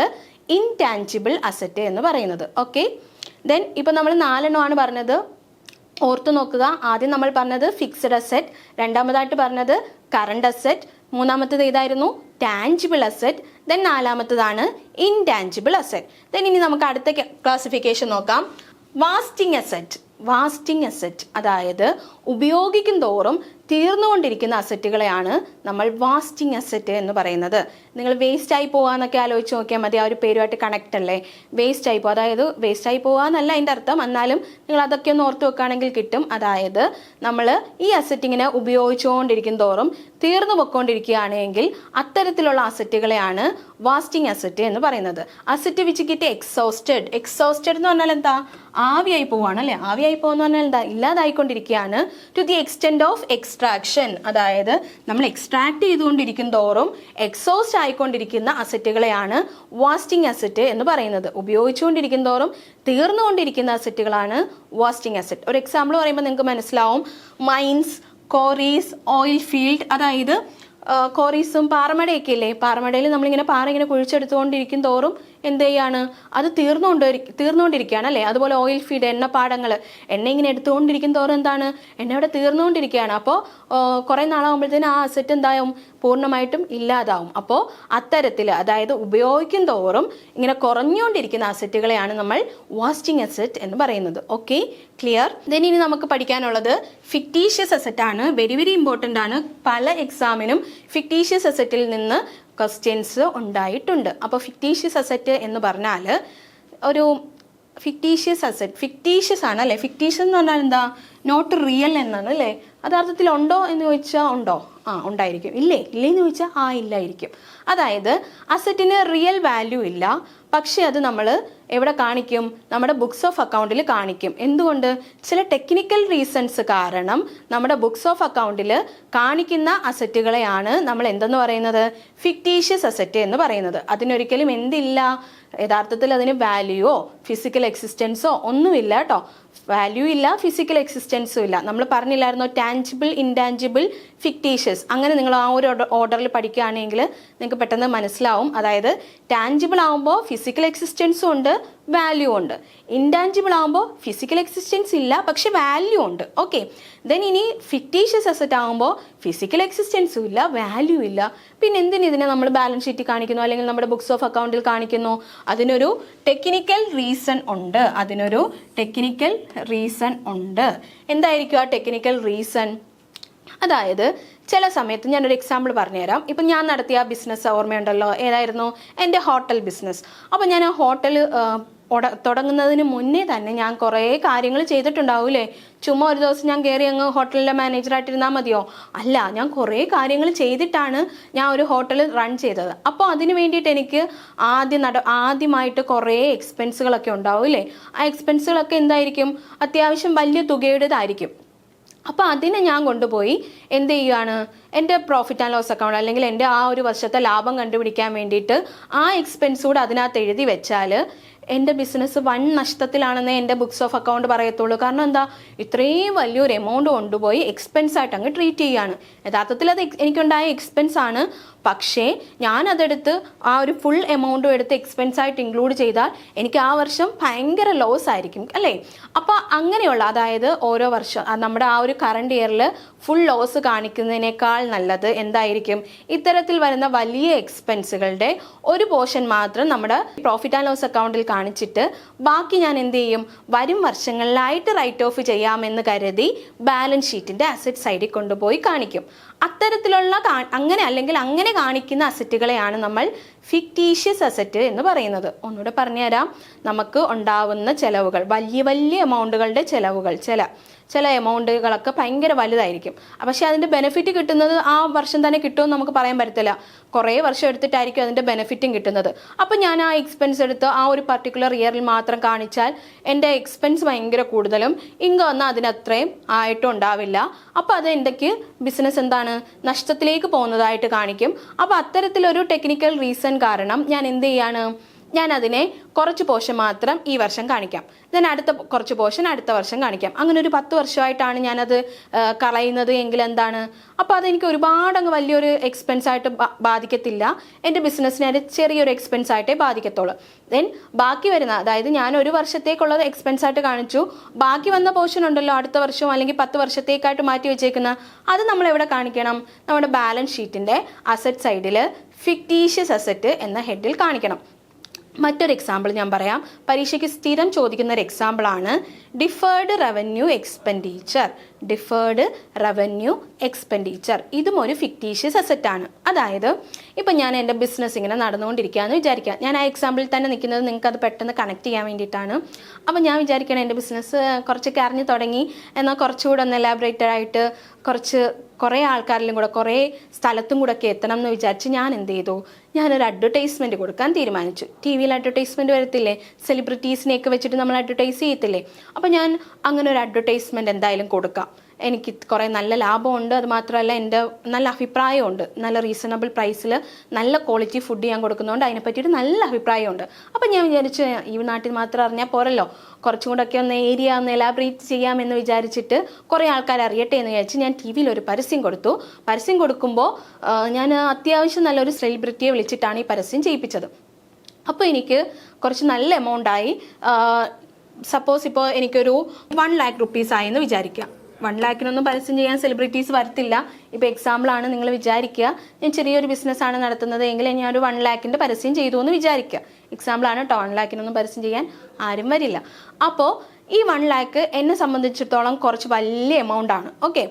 ഇൻടാഞ്ചിബിൾ അസറ്റ് എന്ന് പറയുന്നത്. ഓക്കെ, ദെൻ ഇപ്പം നമ്മൾ 4 പറഞ്ഞത്, ഓർത്തു നോക്കുക. ആദ്യം നമ്മൾ പറഞ്ഞത് ഫിക്സഡ് അസറ്റ്, രണ്ടാമതായിട്ട് പറഞ്ഞത് കറണ്ട് അസറ്റ്, മൂന്നാമത്തേത് ഏതായിരുന്നു? ടാഞ്ചിബിൾ അസറ്റ്, ദെൻ 4ാമത്തേതാണ് ഇൻടാഞ്ചിബിൾ അസറ്റ്. ദെൻ ഇനി നമുക്ക് അടുത്ത ക്ലാസിഫിക്കേഷൻ നോക്കാം. വാസ്റ്റിംഗ് അസറ്റ്, അതായത് ഉപയോഗിക്കും തോറും തീർന്നുകൊണ്ടിരിക്കുന്ന അസറ്റുകളെയാണ് നമ്മൾ വാസ്റ്റിംഗ് അസറ്റ് എന്ന് പറയുന്നത്. നിങ്ങൾ വേസ്റ്റ് ആയി പോകാന്നൊക്കെ ആലോചിച്ച് നോക്കിയാൽ മതി, ആ ഒരു പേരുമായിട്ട് കണക്ട് അല്ലേ. വേസ്റ്റ് ആയി പോകുക, അതായത് വേസ്റ്റ് ആയി പോകാന്നല്ല അതിൻ്റെ അർത്ഥം, എന്നാലും നിങ്ങൾ അതൊക്കെ ഒന്ന് ഓർത്ത് വെക്കുകയാണെങ്കിൽ കിട്ടും. അതായത് നമ്മൾ ഈ അസറ്റ് ഇങ്ങനെ ഉപയോഗിച്ചുകൊണ്ടിരിക്കും തോറും തീർന്നു പൊയ്ക്കൊണ്ടിരിക്കുകയാണെങ്കിൽ അത്തരത്തിലുള്ള അസറ്റുകളെയാണ് വാസ്റ്റിംഗ് അസറ്റ് എന്ന് പറയുന്നത്. അസറ്റ് വിച്ച് ഗെറ്റ് എക്സോസ്റ്റഡ് എന്ന് പറഞ്ഞാൽ എന്താ? ആവിയായി പോവാണ് അല്ലേ. ആവിയായി പോകുന്ന പറഞ്ഞാൽ എന്താ? ഇല്ലാതായിക്കൊണ്ടിരിക്കുകയാണ്. To the extent of extraction, അതായത് നമ്മൾ എക്സ്ട്രാക്ട് ചെയ്തുകൊണ്ടിരിക്കും തോറും എക്സോസ്റ്റ് ആയിക്കൊണ്ടിരിക്കുന്ന അസറ്റുകളെയാണ് വാസ്റ്റിംഗ് അസറ്റ് എന്ന് പറയുന്നത്. ഉപയോഗിച്ചുകൊണ്ടിരിക്കും തോറും തീർന്നുകൊണ്ടിരിക്കുന്ന അസറ്റുകളാണ് വാസ്റ്റിംഗ് അസറ്റ്. ഒരു എക്സാമ്പിൾ പറയുമ്പോൾ നിങ്ങൾക്ക് മനസ്സിലാവും. മൈൻസ്, കോറീസ്, ഓയിൽ ഫീൽഡ്, അതായത് കോറീസും പാറമടയൊക്കെ ഇല്ലേ. പാറമടയിൽ നമ്മളിങ്ങനെ പാറ ഇങ്ങനെ കുഴിച്ചെടുത്തുകൊണ്ടിരിക്കും തോറും എന്ത് ചെയ്യാണ്? അത് തീർന്നുകൊണ്ടിരിക്കുകയാണ് അല്ലേ. അതുപോലെ ഓയിൽ ഫീൽഡ്, എണ്ണപ്പാടങ്ങൾ, എണ്ണ ഇങ്ങനെ എടുത്തുകൊണ്ടിരിക്കും തോറും എന്താണ്? എണ്ണ അവിടെ തീർന്നുകൊണ്ടിരിക്കുകയാണ്. അപ്പോൾ കുറേ നാളാകുമ്പോഴത്തേനും ആ അസറ്റ് എന്താവും? പൂർണ്ണമായിട്ടും ഇല്ലാതാവും. അപ്പോൾ അത്തരത്തിൽ, അതായത് ഉപയോഗിക്കും തോറും ഇങ്ങനെ കുറഞ്ഞുകൊണ്ടിരിക്കുന്ന അസറ്റുകളെയാണ് നമ്മൾ വാസ്റ്റിംഗ് അസറ്റ് എന്ന് പറയുന്നത്. Okay, clear? ദെൻ ഇനി നമുക്ക് പഠിക്കാനുള്ളത് ഫിക്റ്റീഷ്യസ് അസറ്റ് ആണ്. വെരി വെരി ഇമ്പോർട്ടൻ്റ് ആണ്. പല എക്സാമിനും ഫിക്റ്റീഷ്യസ് അസറ്റിൽ നിന്ന് ക്വസ്റ്റ്യൻസ് ഉണ്ടായിട്ടുണ്ട്. അപ്പോൾ ഫിക്റ്റീഷ്യസ് അസറ്റ് എന്ന് പറഞ്ഞാൽ ഒരു ഫിക്റ്റീഷ്യസ് ആണ് അല്ലേ. ഫിക്റ്റീഷ്യസ് എന്ന് പറഞ്ഞാൽ എന്താ? നോട്ട് റിയൽ എന്നാണ് അല്ലേ. യഥാർത്ഥത്തിൽ ഉണ്ടോ എന്ന് ചോദിച്ചാൽ ഉണ്ടോ? ഉണ്ടായിരിക്കും. ഇല്ലേന്ന് ചോദിച്ചാൽ ഇല്ലായിരിക്കും. അതായത് അസറ്റിന് റിയൽ വാല്യൂ ഇല്ല, പക്ഷെ അത് നമ്മൾ എവിടെ കാണിക്കും? നമ്മുടെ ബുക്സ് ഓഫ് അക്കൗണ്ടിൽ കാണിക്കും. എന്തുകൊണ്ട്? ചില ടെക്നിക്കൽ റീസൺസ് കാരണം നമ്മുടെ ബുക്സ് ഓഫ് അക്കൗണ്ടിൽ കാണിക്കുന്ന അസറ്റുകളെയാണ് നമ്മൾ എന്തെന്ന് പറയുന്നത്? ഫിക്റ്റീഷ്യസ് അസറ്റ് എന്ന് പറയുന്നത്. അതിനൊരിക്കലും എന്തില്ല? യഥാർത്ഥത്തിൽ അതിന് വാല്യൂയോ ഫിസിക്കൽ എക്സിസ്റ്റൻസോ ഒന്നുമില്ല കേട്ടോ. വാല്യൂ ഇല്ല, ഫിസിക്കൽ എക്സിസ്റ്റൻസും ഇല്ല. നമ്മൾ പറഞ്ഞില്ലായിരുന്നോ ടാഞ്ചിബിൾ, ഇൻടാഞ്ചിബിൾ, ഫിക്റ്റീഷ്യസ്. അങ്ങനെ നിങ്ങൾ ആ ഒരു ഓർഡറിൽ പഠിക്കുകയാണെങ്കിൽ നിങ്ങൾക്ക് പെട്ടെന്ന് മനസ്സിലാവും. അതായത് ടാഞ്ചിബിൾ ആകുമ്പോൾ ഫിസിക്കൽ എക്സിസ്റ്റൻസും ഉണ്ട്, വാല്യൂ ഉണ്ട്. ഇൻടാഞ്ചിബിൾ ആകുമ്പോൾ ഫിസിക്കൽ എക്സിസ്റ്റൻസ് ഇല്ല, പക്ഷെ വാല്യൂ ഉണ്ട്. ഓക്കെ, ദെൻ ഇനി ഫിക്റ്റീഷ്യസ് അസറ്റ് ആകുമ്പോൾ ഫിസിക്കൽ എക്സിസ്റ്റൻസും ഇല്ല, വാല്യൂ ഇല്ല. പിന്നെ ഇതിനെ നമ്മൾ ബാലൻസ് ഷീറ്റിൽ കാണിക്കുന്നു, അല്ലെങ്കിൽ നമ്മുടെ ബുക്സ് ഓഫ് അക്കൗണ്ടിൽ കാണിക്കുന്നു? അതിനൊരു ടെക്നിക്കൽ റീസൺ ഉണ്ട്. എന്തായിരിക്കും ആ ടെക്നിക്കൽ റീസൺ? അതായത് ചില സമയത്ത് ഞാനൊരു എക്സാമ്പിൾ പറഞ്ഞുതരാം. ഇപ്പം ഞാൻ നടത്തിയ ബിസിനസ് ഓർമ്മയുണ്ടല്ലോ, ഏതായിരുന്നു? എൻ്റെ ഹോട്ടൽ ബിസിനസ്. അപ്പോൾ ഞാൻ ആ ഹോട്ടൽ തുടങ്ങുന്നതിന് മുന്നേ തന്നെ ഞാൻ കുറേ കാര്യങ്ങൾ ചെയ്തിട്ടുണ്ടാവൂലേ. ചുമ്മാ ഒരു ദിവസം ഞാൻ കയറി അങ്ങ് ഹോട്ടലിലെ മാനേജറായിട്ടിരുന്നാൽ മതിയോ? അല്ല, ഞാൻ കുറേ കാര്യങ്ങൾ ചെയ്തിട്ടാണ് ഞാൻ ഒരു ഹോട്ടൽ റൺ ചെയ്തത്. അപ്പോൾ അതിന് വേണ്ടിയിട്ട് എനിക്ക് ആദ്യമായിട്ട് കുറേ എക്സ്പെൻസുകളൊക്കെ ഉണ്ടാവൂലേ. ആ എക്സ്പെൻസുകളൊക്കെ എന്തായിരിക്കും? അത്യാവശ്യം വലിയ തുകയുടേതായിരിക്കും. അപ്പോൾ അതിനെ ഞാൻ കൊണ്ടുപോയി എന്ത് ചെയ്യുകയാണ്? എൻ്റെ പ്രോഫിറ്റ് ആൻഡ് ലോസ് അക്കൗണ്ട്, അല്ലെങ്കിൽ എൻ്റെ ആ ഒരു വർഷത്തെ ലാഭം കണ്ടുപിടിക്കാൻ വേണ്ടിയിട്ട് ആ എക്സ്പെൻസ് കൂടെ അതിനകത്ത് എഴുതി വെച്ചാൽ എൻ്റെ ബിസിനസ് വൻ നഷ്ടത്തിലാണെന്നേ എൻ്റെ ബുക്സ് ഓഫ് അക്കൗണ്ട് പറയത്തുള്ളൂ. കാരണം എന്താ? ഇത്രയും വലിയൊരു എമൗണ്ട് കൊണ്ടുപോയി എക്സ്പെൻസ് ആയിട്ട് അങ്ങ് ട്രീറ്റ് ചെയ്യുകയാണ്. യഥാർത്ഥത്തിൽ അത് എനിക്കുണ്ടായ എക്സ്പെൻസ് ആണ്, പക്ഷേ ഞാനതെടുത്ത് ആ ഒരു ഫുൾ എമൗണ്ടും എടുത്ത് എക്സ്പെൻസ് ആയിട്ട് ഇൻക്ലൂഡ് ചെയ്താൽ എനിക്ക് ആ വർഷം ഭയങ്കര ലോസ് ആയിരിക്കും അല്ലേ. അപ്പോൾ അങ്ങനെയുള്ള, അതായത് ഓരോ വർഷം നമ്മുടെ ആ ഒരു കറണ്ട് ഇയറിൽ ഫുൾ ലോസ് കാണിക്കുന്നതിനേക്കാൾ നല്ലത് എന്തായിരിക്കും? ഇത്തരത്തിൽ വരുന്ന വലിയ എക്സ്പെൻസുകളുടെ ഒരു പോർഷൻ മാത്രം നമ്മുടെ പ്രോഫിറ്റ് ആൻഡ് ലോസ് അക്കൗണ്ടിൽ കാണിച്ചിട്ട് ബാക്കി ഞാൻ എന്ത് ചെയ്യും? വരും വർഷങ്ങളിലായിട്ട് റൈറ്റ് ഓഫ് ചെയ്യാമെന്ന് കരുതി ബാലൻസ് ഷീറ്റിൻ്റെ അസറ്റ് സൈഡിൽ കൊണ്ടുപോയി കാണിക്കും. അത്തരത്തിലുള്ള അങ്ങനെ കാണിക്കുന്ന അസറ്റുകളെയാണ് നമ്മൾ ഫിക്റ്റീഷ്യസ് അസറ്റ് എന്ന് പറയുന്നത്. ഒന്നുകൂടെ പറഞ്ഞുതരാം. നമുക്ക് ഉണ്ടാവുന്ന ചെലവുകൾ, വലിയ വലിയ എമൗണ്ടുകളുടെ ചെലവുകൾ, ചില എമൗണ്ടുകളൊക്കെ ഭയങ്കര വലുതായിരിക്കും. പക്ഷേ അതിൻ്റെ ബെനിഫിറ്റ് കിട്ടുന്നത് ആ വർഷം തന്നെ കിട്ടുമെന്ന് നമുക്ക് പറയാൻ പറ്റത്തില്ല. കുറേ വർഷം എടുത്തിട്ടായിരിക്കും അതിൻ്റെ ബെനിഫിറ്റും കിട്ടുന്നത്. അപ്പോൾ ഞാൻ ആ എക്സ്പെൻസ് എടുത്ത് ആ ഒരു പർട്ടിക്കുലർ ഇയറിൽ മാത്രം കാണിച്ചാൽ എൻ്റെ എക്സ്പെൻസ് ഭയങ്കര കൂടുതലും ഇൻകം വന്നാൽ അതിനത്രയും ആയിട്ടും ഉണ്ടാവില്ല. അപ്പോൾ അത് എനിക്ക് ബിസിനസ് എന്താണ് നഷ്ടത്തിലേക്ക് പോകുന്നതായിട്ട് കാണിക്കും. അപ്പോൾ അത്തരത്തിലൊരു ടെക്നിക്കൽ റീസൺ കാരണം ഞാൻ എന്ത് ചെയ്യാണ്, ഞാൻ അതിനെ കുറച്ച് പോർഷൻ മാത്രം ഈ വർഷം കാണിക്കാം, ദെൻ അടുത്ത കുറച്ച് പോർഷൻ അടുത്ത വർഷം കാണിക്കാം. അങ്ങനെ ഒരു 10 വർഷമായിട്ടാണ് ഞാനത് കളയുന്നത് എങ്കിൽ എന്താണ്, അപ്പോൾ അതെനിക്ക് ഒരുപാട് അങ്ങ് വലിയൊരു എക്സ്പെൻസ് ആയിട്ട് ബാധിക്കത്തില്ല. എൻ്റെ ബിസിനസ്സിനെ അത് ചെറിയൊരു എക്സ്പെൻസ് ആയിട്ടേ ബാധിക്കത്തുള്ളൂ. ദെൻ ബാക്കി വരുന്ന, അതായത് ഞാൻ ഒരു വർഷത്തേക്കുള്ളത് എക്സ്പെൻസ് ആയിട്ട് കാണിച്ചു, ബാക്കി വന്ന പോർഷൻ ഉണ്ടല്ലോ അടുത്ത വർഷവും അല്ലെങ്കിൽ 10 വർഷത്തേക്കായിട്ട് മാറ്റി വെച്ചേക്കുന്ന, അത് നമ്മൾ എവിടെ കാണിക്കണം, നമ്മുടെ ബാലൻസ് ഷീറ്റിൻ്റെ അസറ്റ് സൈഡിൽ ഫിക്റ്റീഷ്യസ് അസറ്റ് എന്ന ഹെഡിൽ കാണിക്കണം. മറ്റൊരു എക്സാമ്പിൾ ഞാൻ പറയാം. പരീക്ഷയ്ക്ക് സ്ഥിരം ചോദിക്കുന്ന ഒരു എക്സാമ്പിളാണ് deferred revenue expenditure. Deferred revenue expenditure ഇതും ഒരു ഫിക്റ്റീഷ്യസ് അസറ്റാണ്. അതായത് ഇപ്പം ഞാൻ എൻ്റെ ബിസിനസ് ഇങ്ങനെ നടന്നുകൊണ്ടിരിക്കുകയെന്ന് വിചാരിക്കുക. ഞാൻ ആ എക്സാമ്പിളിൽ തന്നെ നിൽക്കുന്നത് നിങ്ങൾക്ക് അത് പെട്ടെന്ന് കണക്ട് ചെയ്യാൻ വേണ്ടിയിട്ടാണ്. അപ്പം ഞാൻ വിചാരിക്കണം എൻ്റെ ബിസിനസ് കുറച്ചൊക്കെ അറിഞ്ഞു തുടങ്ങി, എന്നാൽ കുറച്ചുകൂടെ ഒന്ന് എലാബറേറ്റഡ് ആയിട്ട് കുറേ ആൾക്കാരിലും കൂടെ കുറേ സ്ഥലത്തും കൂടെ ഒക്കെ എത്തണം എന്ന് വിചാരിച്ച് ഞാൻ എന്ത് ചെയ്തു, ഞാനൊരു അഡ്വർടൈസ്മെൻറ്റ് കൊടുക്കാൻ തീരുമാനിച്ചു. ടി വിയിൽ അഡ്വർടൈസ്മെൻറ്റ് വരത്തില്ലേ, സെലിബ്രിറ്റീസിനെയൊക്കെ വെച്ചിട്ട് നമ്മൾ അഡ്വർടൈസ് ചെയ്യത്തില്ലേ. അപ്പോൾ ഞാൻ അങ്ങനെ ഒരു അഡ്വർടൈസ്മെൻറ്റ് എന്തായാലും കൊടുക്കാം. എനിക്ക് കുറേ നല്ല ലാഭമുണ്ട്, അത് മാത്രമല്ല എൻ്റെ നല്ല അഭിപ്രായമുണ്ട്, നല്ല റീസണബിൾ പ്രൈസിൽ നല്ല ക്വാളിറ്റി ഫുഡ് ഞാൻ കൊടുക്കുന്നതുകൊണ്ട് അതിനെ പറ്റിയിട്ട് നല്ല അഭിപ്രായമുണ്ട്. അപ്പം ഞാൻ വിചാരിച്ചു ഈ നാട്ടിൽ മാത്രം അറിഞ്ഞാൽ പോരല്ലോ, കുറച്ചും കൂടെ ഒക്കെ ഒന്ന് ഏരിയ ഒന്ന് എലാബറേറ്റ് ചെയ്യാമെന്ന് വിചാരിച്ചിട്ട് കുറേ ആൾക്കാർ അറിയട്ടെ എന്ന് വിചാരിച്ച് ഞാൻ ടി വിയിൽ ഒരു പരസ്യം കൊടുത്തു. പരസ്യം കൊടുക്കുമ്പോൾ ഞാൻ അത്യാവശ്യം നല്ലൊരു സെലിബ്രിറ്റിയെ വിളിച്ചിട്ടാണ് ഈ പരസ്യം ചെയ്യിപ്പിച്ചത്. അപ്പോൾ എനിക്ക് കുറച്ച് നല്ല എമൗണ്ടായി. സപ്പോസ് ഇപ്പോൾ എനിക്കൊരു 1 lakh rupees ആയി എന്ന് വിചാരിക്കാം. 1 lakhനൊന്നും പരസ്യം ചെയ്യാൻ സെലിബ്രിറ്റീസ് വരത്തില്ല. ഇപ്പോൾ എക്സാമ്പിളാണ് നിങ്ങൾ വിചാരിക്കുക, ഞാൻ ചെറിയൊരു ബിസിനസ്സാണ് നടത്തുന്നത് എങ്കിൽ ഞാൻ ഒരു 1 lakhൻ്റെ പരസ്യം ചെയ്തു എന്ന് വിചാരിക്കുക. എക്സാമ്പിളാണ് കേട്ടോ, 1 lakhനൊന്നും പരസ്യം ചെയ്യാൻ ആരും വരില്ല. അപ്പോൾ ഈ 1 lakh എന്നെ സംബന്ധിച്ചിടത്തോളം കുറച്ച് വലിയ എമൗണ്ടാണ്. ഓക്കെ,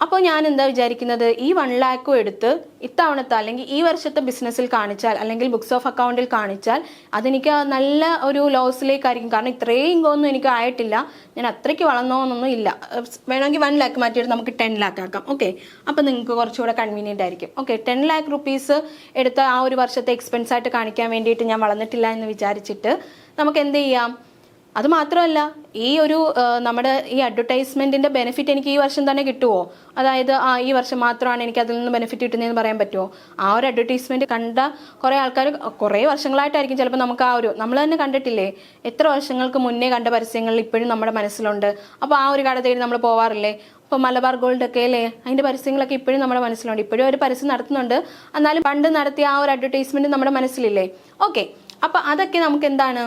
അപ്പോൾ ഞാൻ എന്താ വിചാരിക്കുന്നത്, ഈ 1 lakh എടുത്ത് ഇത്തവണത്തെ അല്ലെങ്കിൽ ഈ വർഷത്തെ ബിസിനസ്സിൽ കാണിച്ചാൽ അല്ലെങ്കിൽ ബുക്സ് ഓഫ് അക്കൗണ്ടിൽ കാണിച്ചാൽ അതെനിക്ക് നല്ല ഒരു ലോസിലേക്കായിരിക്കും. കാരണം ഇത്രയും ഇൻകം ഒന്നും എനിക്ക് ആയിട്ടില്ല, ഞാൻ അത്രയ്ക്ക് വളർന്നോന്നൊന്നും ഇല്ല. വേണമെങ്കിൽ 1 lakh മാറ്റിയിട്ട് നമുക്ക് 10 lakh ആക്കാം. ഓക്കെ, അപ്പോൾ നിങ്ങൾക്ക് കുറച്ചുകൂടെ കൺവീനിയൻ്റ് ആയിരിക്കും. ഓക്കെ, 10 lakh rupees എടുത്ത് ആ ഒരു വർഷത്തെ എക്സ്പെൻസ് ആയിട്ട് കാണിക്കാൻ വേണ്ടിയിട്ട് ഞാൻ വളർന്നിട്ടില്ല എന്ന് വിചാരിച്ചിട്ട് നമുക്ക് എന്ത് ചെയ്യാം. അത് മാത്രമല്ല, ഈ ഒരു നമ്മുടെ ഈ അഡ്വർടൈസ്മെൻറ്റിൻ്റെ ബെനിഫിറ്റ് എനിക്ക് ഈ വർഷം തന്നെ കിട്ടുമോ, അതായത് ഈ വർഷം മാത്രമാണ് എനിക്ക് അതിൽ നിന്ന് ബെനിഫിറ്റ് കിട്ടുന്നതെന്ന് പറയാൻ പറ്റുമോ? ആ ഒരു അഡ്വർടൈസ്മെൻറ്റ് കണ്ട കുറേ ആൾക്കാർ കുറേ വർഷങ്ങളായിട്ടായിരിക്കും ചിലപ്പോൾ നമുക്ക് നമ്മൾ തന്നെ കണ്ടിട്ടില്ലേ, എത്ര വർഷങ്ങൾക്ക് മുന്നേ കണ്ട പരസ്യങ്ങൾ ഇപ്പോഴും നമ്മുടെ മനസ്സിലുണ്ട്. അപ്പോൾ ആ ഒരു കട തേടി നമ്മൾ പോവാറില്ലേ? ഇപ്പോൾ മലബാർ ഗോൾഡ് ഒക്കെ അല്ലേ, അതിൻ്റെ പരസ്യങ്ങളൊക്കെ ഇപ്പോഴും നമ്മുടെ മനസ്സിലുണ്ട്. ഇപ്പോഴും ഒരു പരസ്യം നടത്തുന്നുണ്ട്, എന്നാലും പണ്ട് നടത്തിയ ആ ഒരു അഡ്വർടൈസ്മെൻറ്റ് നമ്മുടെ മനസ്സിലില്ലേ. ഓക്കെ, അപ്പോൾ അതൊക്കെ നമുക്ക് എന്താണ്,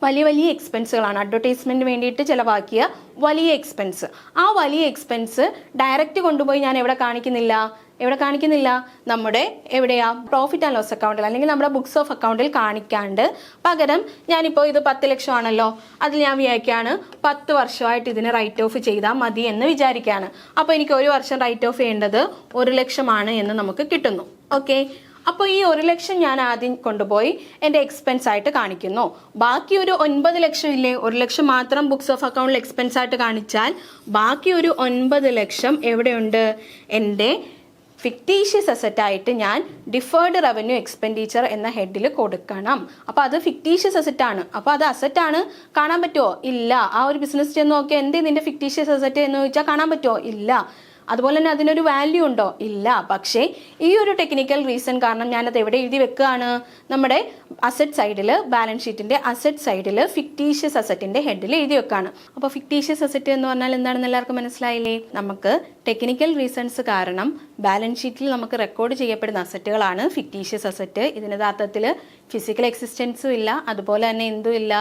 വലിയ വലിയ എക്സ്പെൻസുകളാണ്. അഡ്വർടൈസ്മെൻറ്റിന് വേണ്ടിയിട്ട് ചിലവാക്കിയ വലിയ എക്സ്പെൻസ്. ആ വലിയ എക്സ്പെൻസ് ഡയറക്റ്റ് കൊണ്ടുപോയി ഞാൻ എവിടെ കാണിക്കുന്നില്ല, നമ്മുടെ എവിടെയാ, പ്രോഫിറ്റ് ആൻഡ് ലോസ് അക്കൗണ്ടിൽ അല്ലെങ്കിൽ നമ്മുടെ ബുക്സ് ഓഫ് അക്കൗണ്ടിൽ കാണിക്കാണ്ട് പകരം ഞാനിപ്പോൾ ഇത് 10 ലക്ഷമാണല്ലോ, അതിൽ ഞാൻ വിചാരിക്കുകയാണ് 10 വർഷമായിട്ട് ഇതിന് റൈറ്റ് ഓഫ് ചെയ്താൽ മതി എന്ന് വിചാരിക്കുകയാണ്. അപ്പോൾ എനിക്ക് ഒരു വർഷം റൈറ്റ് ഓഫ് ചെയ്യേണ്ടത് 1 ലക്ഷമാണ് എന്ന് നമുക്ക് കിട്ടുന്നു. ഓക്കെ, അപ്പോൾ ഈ 1 ലക്ഷം ഞാൻ ആദ്യം കൊണ്ടുപോയി എൻ്റെ എക്സ്പെൻസ് ആയിട്ട് കാണിക്കുന്നു. ബാക്കി ഒരു 9 ലക്ഷം ഇല്ലേ, 1 ലക്ഷം മാത്രം ബുക്സ് ഓഫ് അക്കൗണ്ടിൽ എക്സ്പെൻസ് ആയിട്ട് കാണിച്ചാൽ ബാക്കി ഒരു 9 ലക്ഷം എവിടെയുണ്ട്, എൻ്റെ ഫിക്റ്റീഷ്യസ് അസറ്റായിട്ട് ഞാൻ ഡിഫേർഡ് റവന്യൂ എക്സ്പെൻഡിച്ചർ എന്ന ഹെഡിൽ കൊടുക്കണം. അപ്പോൾ അത് ഫിക്റ്റീഷ്യസ് അസറ്റാണ്. അപ്പോൾ അത് അസറ്റാണ്, കാണാൻ പറ്റുമോ? ഇല്ല. ആ ഒരു ബിസിനസ് ചെന്ന് നോക്കിയാൽ എന്തേ നിൻ്റെ ഫിക്റ്റീഷ്യസ് അസറ്റ് എന്ന് ചോദിച്ചാൽ കാണാൻ പറ്റുമോ? ഇല്ല. അതുപോലെ തന്നെ അതിനൊരു വാല്യൂ ഉണ്ടോ? ഇല്ല. പക്ഷേ ഈ ഒരു ടെക്നിക്കൽ റീസൺ കാരണം ഞാനത് എവിടെ എഴുതി വെക്കുകയാണ്, നമ്മുടെ അസറ്റ് സൈഡിൽ, ബാലൻസ് ഷീറ്റിൻ്റെ അസറ്റ് സൈഡിൽ ഫിക്റ്റീഷ്യസ് അസറ്റിൻ്റെ ഹെഡിൽ എഴുതി വെക്കുകയാണ്. അപ്പോൾ ഫിക്റ്റീഷ്യസ് അസറ്റ് എന്ന് പറഞ്ഞാൽ എന്താണെന്ന് എല്ലാവർക്കും മനസ്സിലായില്ലേ? നമുക്ക് ടെക്നിക്കൽ റീസൺസ് കാരണം ബാലൻസ് ഷീറ്റിൽ നമുക്ക് റെക്കോർഡ് ചെയ്യപ്പെടുന്ന അസറ്റുകളാണ് ഫിക്റ്റീഷ്യസ് അസറ്റ്. ഇതിന് യഥാർത്ഥത്തിൽ ഫിസിക്കൽ എക്സിസ്റ്റൻസും ഇല്ല, അതുപോലെ തന്നെ എന്തും ഇല്ല,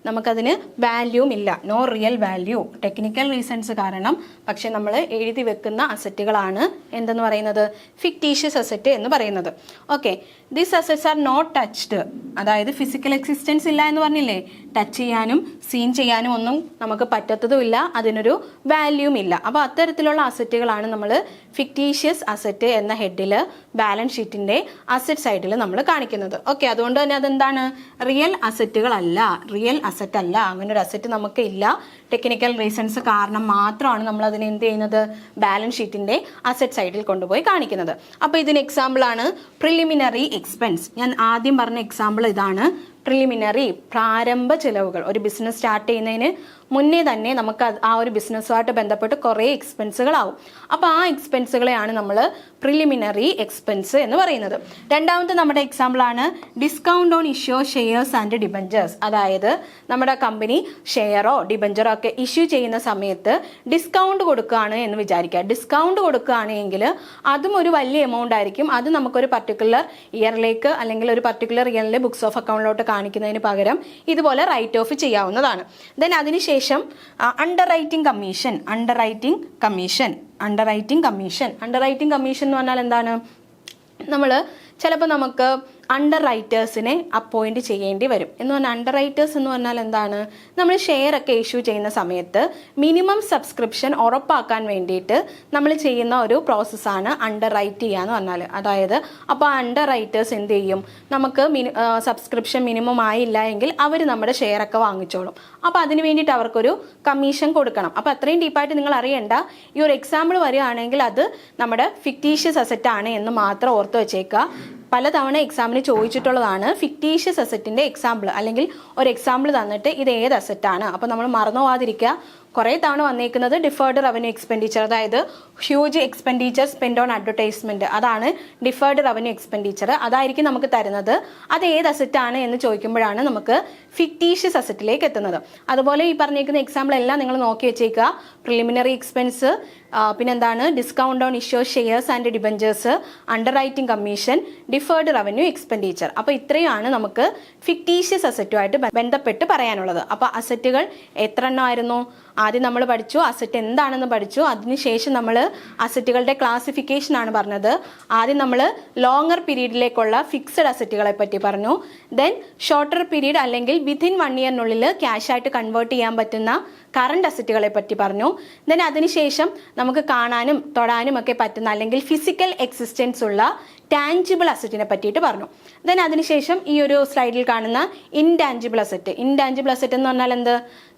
നമുക്കതിന് വാല്യൂവും ഇല്ല, no real value. Technical reasons കാരണം പക്ഷെ നമ്മൾ എഴുതി വെക്കുന്ന അസറ്റുകളാണ് എന്തെന്ന് പറയുന്നത്, ഫിക്റ്റീഷ്യസ് അസറ്റ് എന്ന് പറയുന്നത്. Okay, these assets are not touched, അതായത് ഫിസിക്കൽ എക്സിസ്റ്റൻസ് ഇല്ല എന്ന് പറഞ്ഞില്ലേ, ടച്ച് ചെയ്യാനും സീൻ ചെയ്യാനും ഒന്നും നമുക്ക് പറ്റത്തതുമില്ല, അതിനൊരു വാല്യൂവും ഇല്ല. അപ്പോൾ അത്തരത്തിലുള്ള അസറ്റുകളാണ് നമ്മൾ ഫിക്റ്റീഷ്യസ് അസറ്റ് എന്ന ഹെഡിൽ ബാലൻസ് ഷീറ്റിൻ്റെ അസറ്റ് സൈഡിൽ നമ്മൾ കാണിക്കുന്നത്. ഓക്കെ, അതുകൊണ്ട് തന്നെ അതെന്താണ്, റിയൽ അസറ്റുകളല്ല, റിയൽ അസറ്റ് അല്ല, അങ്ങനെ ഒരു അസറ്റ് നമുക്ക് ഇല്ല. ടെക്നിക്കൽ റീസൺസ് കാരണം മാത്രമാണ് നമ്മൾ അതിനെ എന്ത് ചെയ്യുന്നത്, ബാലൻസ് ഷീറ്റിൻ്റെ അസറ്റ് സൈഡിൽ കൊണ്ടുപോയി കാണിക്കുന്നത്. അപ്പോൾ ഇതിന് എക്സാമ്പിളാണ് പ്രിലിമിനറി എക്സ്പെൻസ്. ഞാൻ ആദ്യം പറഞ്ഞ എക്സാമ്പിൾ ഇതാണ്. പ്രിലിമിനറി, പ്രാരംഭ ചിലവുകൾ. ഒരു ബിസിനസ് സ്റ്റാർട്ട് ചെയ്യുന്നതിന് മുന്നേ തന്നെ നമുക്ക് ആ ഒരു ബിസിനസ്സുമായിട്ട് ബന്ധപ്പെട്ട് കുറേ എക്സ്പെൻസുകളാവും. അപ്പോൾ ആ എക്സ്പെൻസുകളെയാണ് നമ്മൾ പ്രിലിമിനറി എക്സ്പെൻസ് എന്ന് പറയുന്നത്. രണ്ടാമത്തെ നമ്മുടെ എക്സാമ്പിളാണ് discount on issue shares and debentures. അതായത് നമ്മുടെ കമ്പനി ഷെയറോ ഡിബഞ്ചറോ ഒക്കെ ഇഷ്യൂ ചെയ്യുന്ന സമയത്ത് ഡിസ്കൗണ്ട് കൊടുക്കുകയാണ് എന്ന് വിചാരിക്കുക. ഡിസ്കൗണ്ട് കൊടുക്കുകയാണെങ്കിൽ അതും ഒരു വലിയ എമൗണ്ട് ആയിരിക്കും. അത് നമുക്കൊരു പർട്ടിക്കുലർ ഇയറിലേക്ക് അല്ലെങ്കിൽ ഒരു പർട്ടിക്കുലർ ഇയറിലെ ബുക്സ് ഓഫ് അക്കൗണ്ടിലോട്ട് കാണിക്കുന്നതിന് പകരം ഇതുപോലെ റൈറ്റ് ഓഫ് ചെയ്യാവുന്നതാണ്. ദെൻ അതിനുശേഷം അണ്ടർ റൈറ്റിംഗ് കമ്മീഷൻ എന്ന് പറഞ്ഞാൽ എന്താണ്? നമ്മൾ ചിലപ്പോൾ നമുക്ക് അണ്ടർ റൈറ്റേഴ്സിനെ അപ്പോയിൻറ്റ് ചെയ്യേണ്ടി വരും. എന്ന് പറഞ്ഞാൽ അണ്ടർ റൈറ്റേഴ്സ് എന്ന് പറഞ്ഞാൽ എന്താണ്? നമ്മൾ ഷെയർ ഒക്കെ ഇഷ്യൂ ചെയ്യുന്ന സമയത്ത് മിനിമം സബ്സ്ക്രിപ്ഷൻ ഉറപ്പാക്കാൻ വേണ്ടിയിട്ട് നമ്മൾ ചെയ്യുന്ന ഒരു പ്രോസസ്സാണ് അണ്ടർ റൈറ്റ് ചെയ്യുക എന്ന് പറഞ്ഞാൽ. അതായത് അപ്പോൾ അണ്ടർ റൈറ്റേഴ്സ് എന്ത് ചെയ്യും? നമുക്ക് സബ്സ്ക്രിപ്ഷൻ മിനിമം ആയില്ല എങ്കിൽ അവർ നമ്മുടെ ഷെയർ ഒക്കെ വാങ്ങിച്ചോളും. അപ്പോൾ അതിന് വേണ്ടിയിട്ട് അവർക്കൊരു കമ്മീഷൻ കൊടുക്കണം. അപ്പോൾ അത്രയും ഡീപ്പായിട്ട് നിങ്ങൾ അറിയേണ്ട. ഈ ഒരു എക്സാമ്പിൾ വരികയാണെങ്കിൽ അത് നമ്മുടെ ഫിക്റ്റീഷ്യസ് അസറ്റ് ആണ് എന്ന് മാത്രം ഓർത്ത് വെച്ചേക്കുക. പലതവണ എക്സാമിന് ചോദിച്ചിട്ടുള്ളതാണ് ഫിക്റ്റീഷ്യസ് അസറ്റിൻ്റെ എക്സാമ്പിൾ, അല്ലെങ്കിൽ ഒരു എക്സാമ്പിൾ തന്നിട്ട് ഇത് ഏത് അസറ്റാണ്. അപ്പോൾ നമ്മൾ മറന്നു പോകാതിരിക്കുക. കുറേ തവണ വന്നേക്കുന്നത് ഡിഫേർഡ് റവന്യൂ എക്സ്പെൻഡിച്ചർ, അതായത് huge expenditure spend on advertisement, അതാണ് ഡിഫേർഡ് റവന്യൂ എക്സ്പെൻഡിച്ചർ. അതായിരിക്കും നമുക്ക് തരുന്നത്. അത് ഏത് അസറ്റാണ് എന്ന് ചോദിക്കുമ്പോഴാണ് നമുക്ക് ഫിക്റ്റീഷ്യസ് അസറ്റിലേക്ക് എത്തുന്നത്. അതുപോലെ ഈ പറഞ്ഞേക്കുന്ന എക്സാമ്പിൾ എല്ലാം നിങ്ങൾ നോക്കി വെച്ചേക്കുക. പ്രിലിമിനറി എക്സ്പെൻസ്, പിന്നെന്താണ്, discount on issue shares and debentures, under writing commission, deferred revenue expenditure. അപ്പോൾ ഇത്രയാണ് നമുക്ക് ഫിക്റ്റീഷ്യസ് അസറ്റുമായിട്ട് ബന്ധപ്പെട്ട് പറയാനുള്ളത്. അപ്പോൾ അസറ്റുകൾ എത്ര എണ്ണമായിരുന്നു? ആദ്യം നമ്മൾ പഠിച്ചു അസറ്റ് എന്താണെന്ന് പഠിച്ചു. അതിനുശേഷം നമ്മൾ അസറ്റുകളുടെ ക്ലാസിഫിക്കേഷൻ ആണ് പറഞ്ഞത്. ആദ്യം നമ്മൾ ലോങ്ങർ പീരീഡിലേക്കുള്ള ഫിക്സഡ് അസറ്റുകളെ പറ്റി പറഞ്ഞു. ദെൻ ഷോർട്ടർ പീരീഡ് അല്ലെങ്കിൽ വിത്തിൻ 1 ഇയറിനുള്ളിൽ ക്യാഷായിട്ട് കൺവേർട്ട് ചെയ്യാൻ പറ്റുന്ന കറണ്ട് അസറ്റുകളെ പറ്റി പറഞ്ഞു. ദെൻ അതിനുശേഷം നമുക്ക് കാണാനും തൊടാനും ഒക്കെ പറ്റുന്ന അല്ലെങ്കിൽ ഫിസിക്കൽ എക്സിസ്റ്റൻസ് ഉള്ള ടാഞ്ചിബിൾ അസറ്റിനെ പറ്റിയിട്ട് പറഞ്ഞു. ദെൻ അതിനുശേഷം ഈ ഒരു സ്ലൈഡിൽ കാണുന്ന ഇൻടാഞ്ചിബിൾ അസറ്റ് എന്ന് പറഞ്ഞാൽ എന്ത്?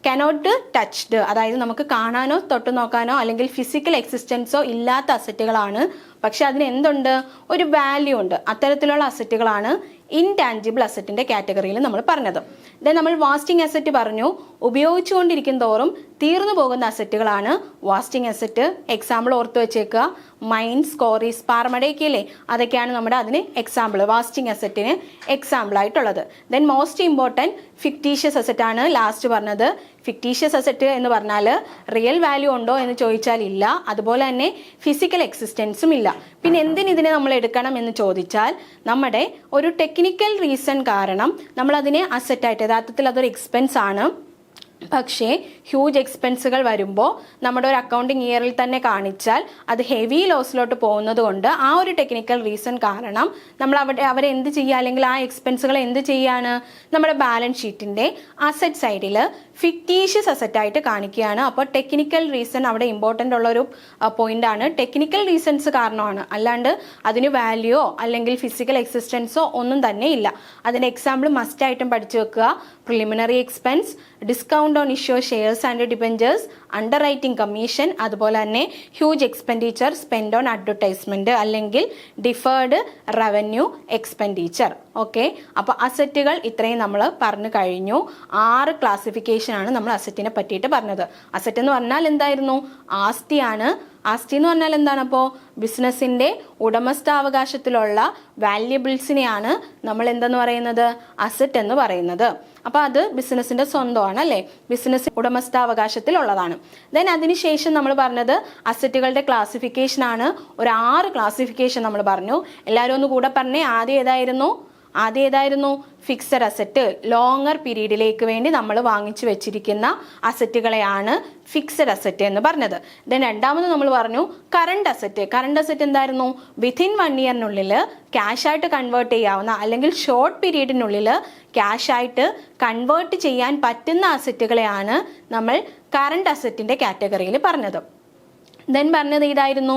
കനോട്ട് ടച്ച്ഡ്, അതായത് നമുക്ക് കാണാനോ തൊട്ട് നോക്കാനോ അല്ലെങ്കിൽ ഫിസിക്കൽ എക്സിസ്റ്റൻസോ ഇല്ലാത്ത അസറ്റുകളാണ്. പക്ഷെ അതിന് എന്തുണ്ട്? ഒരു വാല്യൂ ഉണ്ട്. അത്തരത്തിലുള്ള അസറ്റുകളാണ് ഇൻടാഞ്ചിബിൾ അസറ്റിൻ്റെ കാറ്റഗറിയിൽ നമ്മൾ പറഞ്ഞത്. ദെൻ നമ്മൾ വാസ്റ്റിംഗ് അസറ്റ് പറഞ്ഞു. ഉപയോഗിച്ചുകൊണ്ടിരിക്കും തോറും തീർന്നു പോകുന്ന അസറ്റുകളാണ് വാസ്റ്റിംഗ് അസറ്റ്. എക്സാമ്പിൾ ഓർത്ത് വെച്ചേക്കുക. മൈൻസ്, കോറീസ്, പാറമടയൊക്കെ ഇല്ലേ, അതൊക്കെയാണ് നമ്മുടെ അതിന് എക്സാമ്പിൾ, വാസ്റ്റിംഗ് അസറ്റിന് എക്സാമ്പിൾ ആയിട്ടുള്ളത്. Then most important fictitious asset ആണ് ലാസ്റ്റ് പറഞ്ഞത്. ഫിക്റ്റീഷ്യസ് അസറ്റ് എന്ന് പറഞ്ഞാൽ റിയൽ വാല്യൂ ഉണ്ടോ എന്ന് ചോദിച്ചാൽ ഇല്ല, അതുപോലെ തന്നെ ഫിസിക്കൽ എക്സിസ്റ്റൻസും ഇല്ല. പിന്നെ എന്തിനിതിനെ നമ്മൾ എടുക്കണം എന്ന് ചോദിച്ചാൽ നമ്മുടെ ഒരു ടെക്നിക്കൽ റീസൺ കാരണം നമ്മളതിനെ അസറ്റായിട്ട്, യഥാർത്ഥത്തിൽ അതൊരു എക്സ്പെൻസ് ആണ്, പക്ഷേ ഹ്യൂജ് എക്സ്പെൻസുകൾ വരുമ്പോൾ നമ്മുടെ ഒരു അക്കൗണ്ടിങ് ഇയറിൽ തന്നെ കാണിച്ചാൽ അത് ഹെവി ലോസിലോട്ട് പോകുന്നത് കൊണ്ട് ആ ഒരു ടെക്നിക്കൽ റീസൺ കാരണം നമ്മൾ അവരെ എന്ത് ചെയ്യുക, അല്ലെങ്കിൽ ആ എക്സ്പെൻസുകൾ എന്ത് ചെയ്യാണ്, നമ്മുടെ ബാലൻസ് ഷീറ്റിൻ്റെ അസറ്റ് സൈഡിൽ ഫിക്റ്റീഷ്യസ് അസറ്റായിട്ട് കാണിക്കുകയാണ്. അപ്പോൾ ടെക്നിക്കൽ റീസൺ അവിടെ ഇമ്പോർട്ടൻ്റ് ഉള്ളൊരു പോയിൻ്റാണ്. ടെക്നിക്കൽ റീസൺസ് കാരണമാണ്, അല്ലാണ്ട് അതിന് വാല്യൂയോ അല്ലെങ്കിൽ ഫിസിക്കൽ എക്സിസ്റ്റൻസോ ഒന്നും തന്നെ ഇല്ല. അതിൻ്റെ എക്സാമ്പിൾ മസ്റ്റായിട്ടും പഠിച്ചു വെക്കുക. Preliminary expense, discount on issue shares and debentures, under writing commission, അതുപോലെ തന്നെ huge expenditure spend on advertisement അല്ലെങ്കിൽ ഡിഫേർഡ് റവന്യൂ എക്സ്പെൻഡിച്ചർ. ഓക്കെ, അപ്പോൾ അസറ്റുകൾ ഇത്രയും നമ്മൾ പറഞ്ഞു കഴിഞ്ഞു. 6 ക്ലാസിഫിക്കേഷനാണ് നമ്മൾ അസറ്റിനെ പറ്റിയിട്ട് പറഞ്ഞത്. അസറ്റ് എന്ന് പറഞ്ഞാൽ എന്തായിരുന്നു? ആസ്തിയാണ്. ആസ്തി എന്ന് പറഞ്ഞാൽ എന്താണ്? അപ്പോൾ ബിസിനസ്സിൻ്റെ ഉടമസ്ഥാവകാശത്തിലുള്ള വാല്യബിൾസിനെയാണ് നമ്മൾ എന്തെന്ന് പറയുന്നത്? അസറ്റ് എന്ന് പറയുന്നത്. അപ്പോൾ അത് ബിസിനസ്സിൻ്റെ സ്വന്തമാണ് അല്ലേ, ബിസിനസ് ഉടമസ്ഥാവകാശത്തിലുള്ളതാണ്. ദെൻ അതിനുശേഷം നമ്മൾ പറഞ്ഞത് അസറ്റുകളുടെ ക്ലാസിഫിക്കേഷൻ ആണ്. ഒരു 6 ക്ലാസിഫിക്കേഷൻ നമ്മൾ പറഞ്ഞു. എല്ലാവരും ഒന്ന് കൂടെ പറഞ്ഞേ. ആദ്യം ഏതായിരുന്നു? ഫിക്സഡ് അസറ്റ്, ലോങ്ങർ പീരീഡിലേക്ക് വേണ്ടി നമ്മൾ വാങ്ങിച്ചു വെച്ചിരിക്കുന്ന അസറ്റുകളെയാണ് ഫിക്സഡ് അസറ്റ് എന്ന് പറഞ്ഞത്. ദെൻ രണ്ടാമത് നമ്മൾ പറഞ്ഞു കറണ്ട് അസറ്റ് എന്തായിരുന്നു? വിത്തിൻ 1 ഇയറിനുള്ളിൽ ക്യാഷായിട്ട് കൺവേർട്ട് ചെയ്യാവുന്ന അല്ലെങ്കിൽ ഷോർട്ട് പീരീഡിനുള്ളിൽ ക്യാഷായിട്ട് കൺവേർട്ട് ചെയ്യാൻ പറ്റുന്ന അസറ്റുകളെയാണ് നമ്മൾ കറണ്ട് അസറ്റിൻ്റെ കാറ്റഗറിയിൽ പറഞ്ഞത്. ദെൻ പറഞ്ഞത് ഇതായിരുന്നു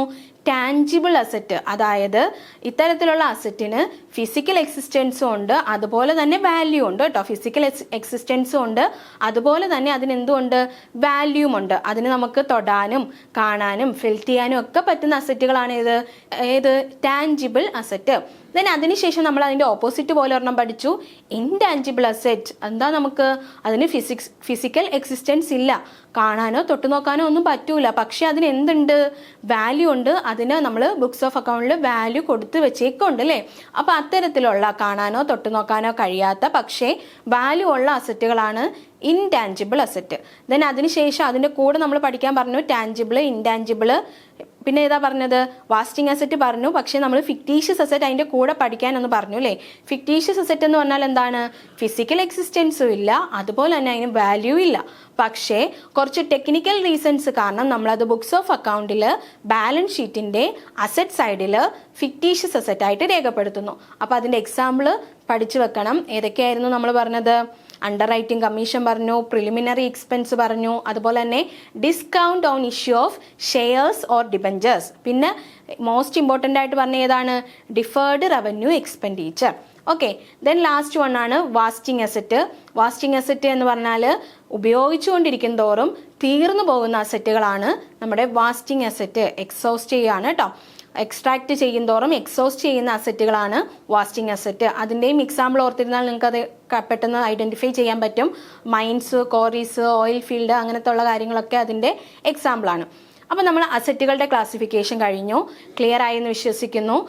ടാഞ്ചിബിൾ അസറ്റ്, അതായത് ഇത്തരത്തിലുള്ള അസറ്റിന് ഫിസിക്കൽ എക്സിസ്റ്റൻസും ഉണ്ട്, അതുപോലെ തന്നെ വാല്യൂ ഉണ്ട് കേട്ടോ. ഫിസിക്കൽ എക്സിസ്റ്റൻസും ഉണ്ട്, അതുപോലെ തന്നെ അതിന് എന്തുണ്ട്, വാല്യൂം ഉണ്ട്. അതിന് നമുക്ക് തൊടാനും കാണാനും ഫിൽറ്റ് ചെയ്യാനും ഒക്കെ പറ്റുന്ന അസറ്റുകളാണ് ഏത് ടാഞ്ചിബിൾ അസറ്റ്. ദെൻ അതിനുശേഷം നമ്മൾ അതിൻ്റെ ഓപ്പോസിറ്റ് പോലെ ഒരെണ്ണം പഠിച്ചു, ഇൻടാഞ്ചിബിൾ അസറ്റ്. എന്താ, നമുക്ക് അതിന് ഫിസിക്കൽ എക്സിസ്റ്റൻസ് ഇല്ല, കാണാനോ തൊട്ടു നോക്കാനോ ഒന്നും പറ്റൂല, പക്ഷെ അതിന് എന്തുണ്ട്, വാല്യൂ ഉണ്ട്. അതിന് നമ്മൾ ബുക്സ് ഓഫ് അക്കൗണ്ടിൽ വാല്യൂ കൊടുത്ത് വെച്ചേക്കുണ്ട് അല്ലേ. അപ്പോൾ അത്തരത്തിലുള്ള കാണാനോ തൊട്ടു നോക്കാനോ കഴിയാത്ത പക്ഷേ വാല്യൂ ഉള്ള അസറ്റുകളാണ് ഇൻടാഞ്ചിബിൾ അസറ്റ്. ദെൻ അതിനുശേഷം അതിൻ്റെ കൂടെ നമ്മൾ പഠിക്കാൻ പറഞ്ഞു ടാഞ്ചിബിൾ, ഇൻടാഞ്ചിബിൾ, പിന്നെ ഏതാ പറഞ്ഞത്, വാസ്റ്റിംഗ് അസറ്റ് പറഞ്ഞു. പക്ഷേ നമ്മൾ ഫിക്റ്റീഷ്യസ് അസറ്റ് അതിൻ്റെ കൂടെ പഠിക്കാനൊന്ന് പറഞ്ഞു അല്ലേ. ഫിക്റ്റീഷ്യസ് അസറ്റ് എന്ന് പറഞ്ഞാൽ എന്താണ്, ഫിസിക്കൽ എക്സിസ്റ്റൻസും ഇല്ല, അതുപോലെ തന്നെ അതിന് വാല്യൂ ഇല്ല. പക്ഷേ കുറച്ച് ടെക്നിക്കൽ റീസൺസ് കാരണം നമ്മളത് ബുക്സ് ഓഫ് അക്കൗണ്ടിൽ ബാലൻസ് ഷീറ്റിൻ്റെ അസറ്റ് സൈഡിൽ ഫിക്റ്റീഷ്യസ് അസറ്റ് ആയിട്ട് രേഖപ്പെടുത്തുന്നു. അപ്പോൾ അതിൻ്റെ എക്സാമ്പിൾ പഠിച്ചു വെക്കണം. ഏതൊക്കെയായിരുന്നു നമ്മൾ പറഞ്ഞത്, അണ്ടർ റൈറ്റിംഗ് കമ്മീഷൻ പറഞ്ഞു, പ്രിലിമിനറി എക്സ്പെൻസ് പറഞ്ഞു, അതുപോലെ തന്നെ discount on issue of shares or debentures, പിന്നെ മോസ്റ്റ് ഇമ്പോർട്ടൻ്റ് ആയിട്ട് പറഞ്ഞ ഏതാണ്, deferred revenue expenditure. Okay, then last one ആണ് വാസ്റ്റിംഗ് അസറ്റ്. വാസ്റ്റിംഗ് അസറ്റ് എന്ന് പറഞ്ഞാൽ ഉപയോഗിച്ചുകൊണ്ടിരിക്കും തോറും തീർന്നു പോകുന്ന അസറ്റുകളാണ് നമ്മുടെ വാസ്റ്റിംഗ് അസറ്റ്. എക്സോസ്റ്റ് ചെയ്യുകയാണ് കേട്ടോ, എക്സ്ട്രാക്ട് ചെയ്യും തോറും എക്സോസ്റ്റ് ചെയ്യുന്ന അസറ്റുകളാണ് വാസ്റ്റിംഗ് അസറ്റ്. അതിൻ്റെയും എക്സാമ്പിൾ ഓർത്തിരുന്നാൽ നിങ്ങൾക്ക് അത് പെട്ടെന്ന് ഐഡൻറ്റിഫൈ ചെയ്യാൻ പറ്റും. മൈൻസ്, കോറീസ്, ഓയിൽ ഫീൽഡ്, അങ്ങനത്തെ ഉള്ള കാര്യങ്ങളൊക്കെ അതിൻ്റെ എക്സാമ്പിളാണ്. അപ്പോൾ നമ്മൾ അസറ്റുകളുടെ ക്ലാസിഫിക്കേഷൻ കഴിഞ്ഞു, ക്ലിയർ ആയി എന്ന് വിശ്വസിക്കുന്നു.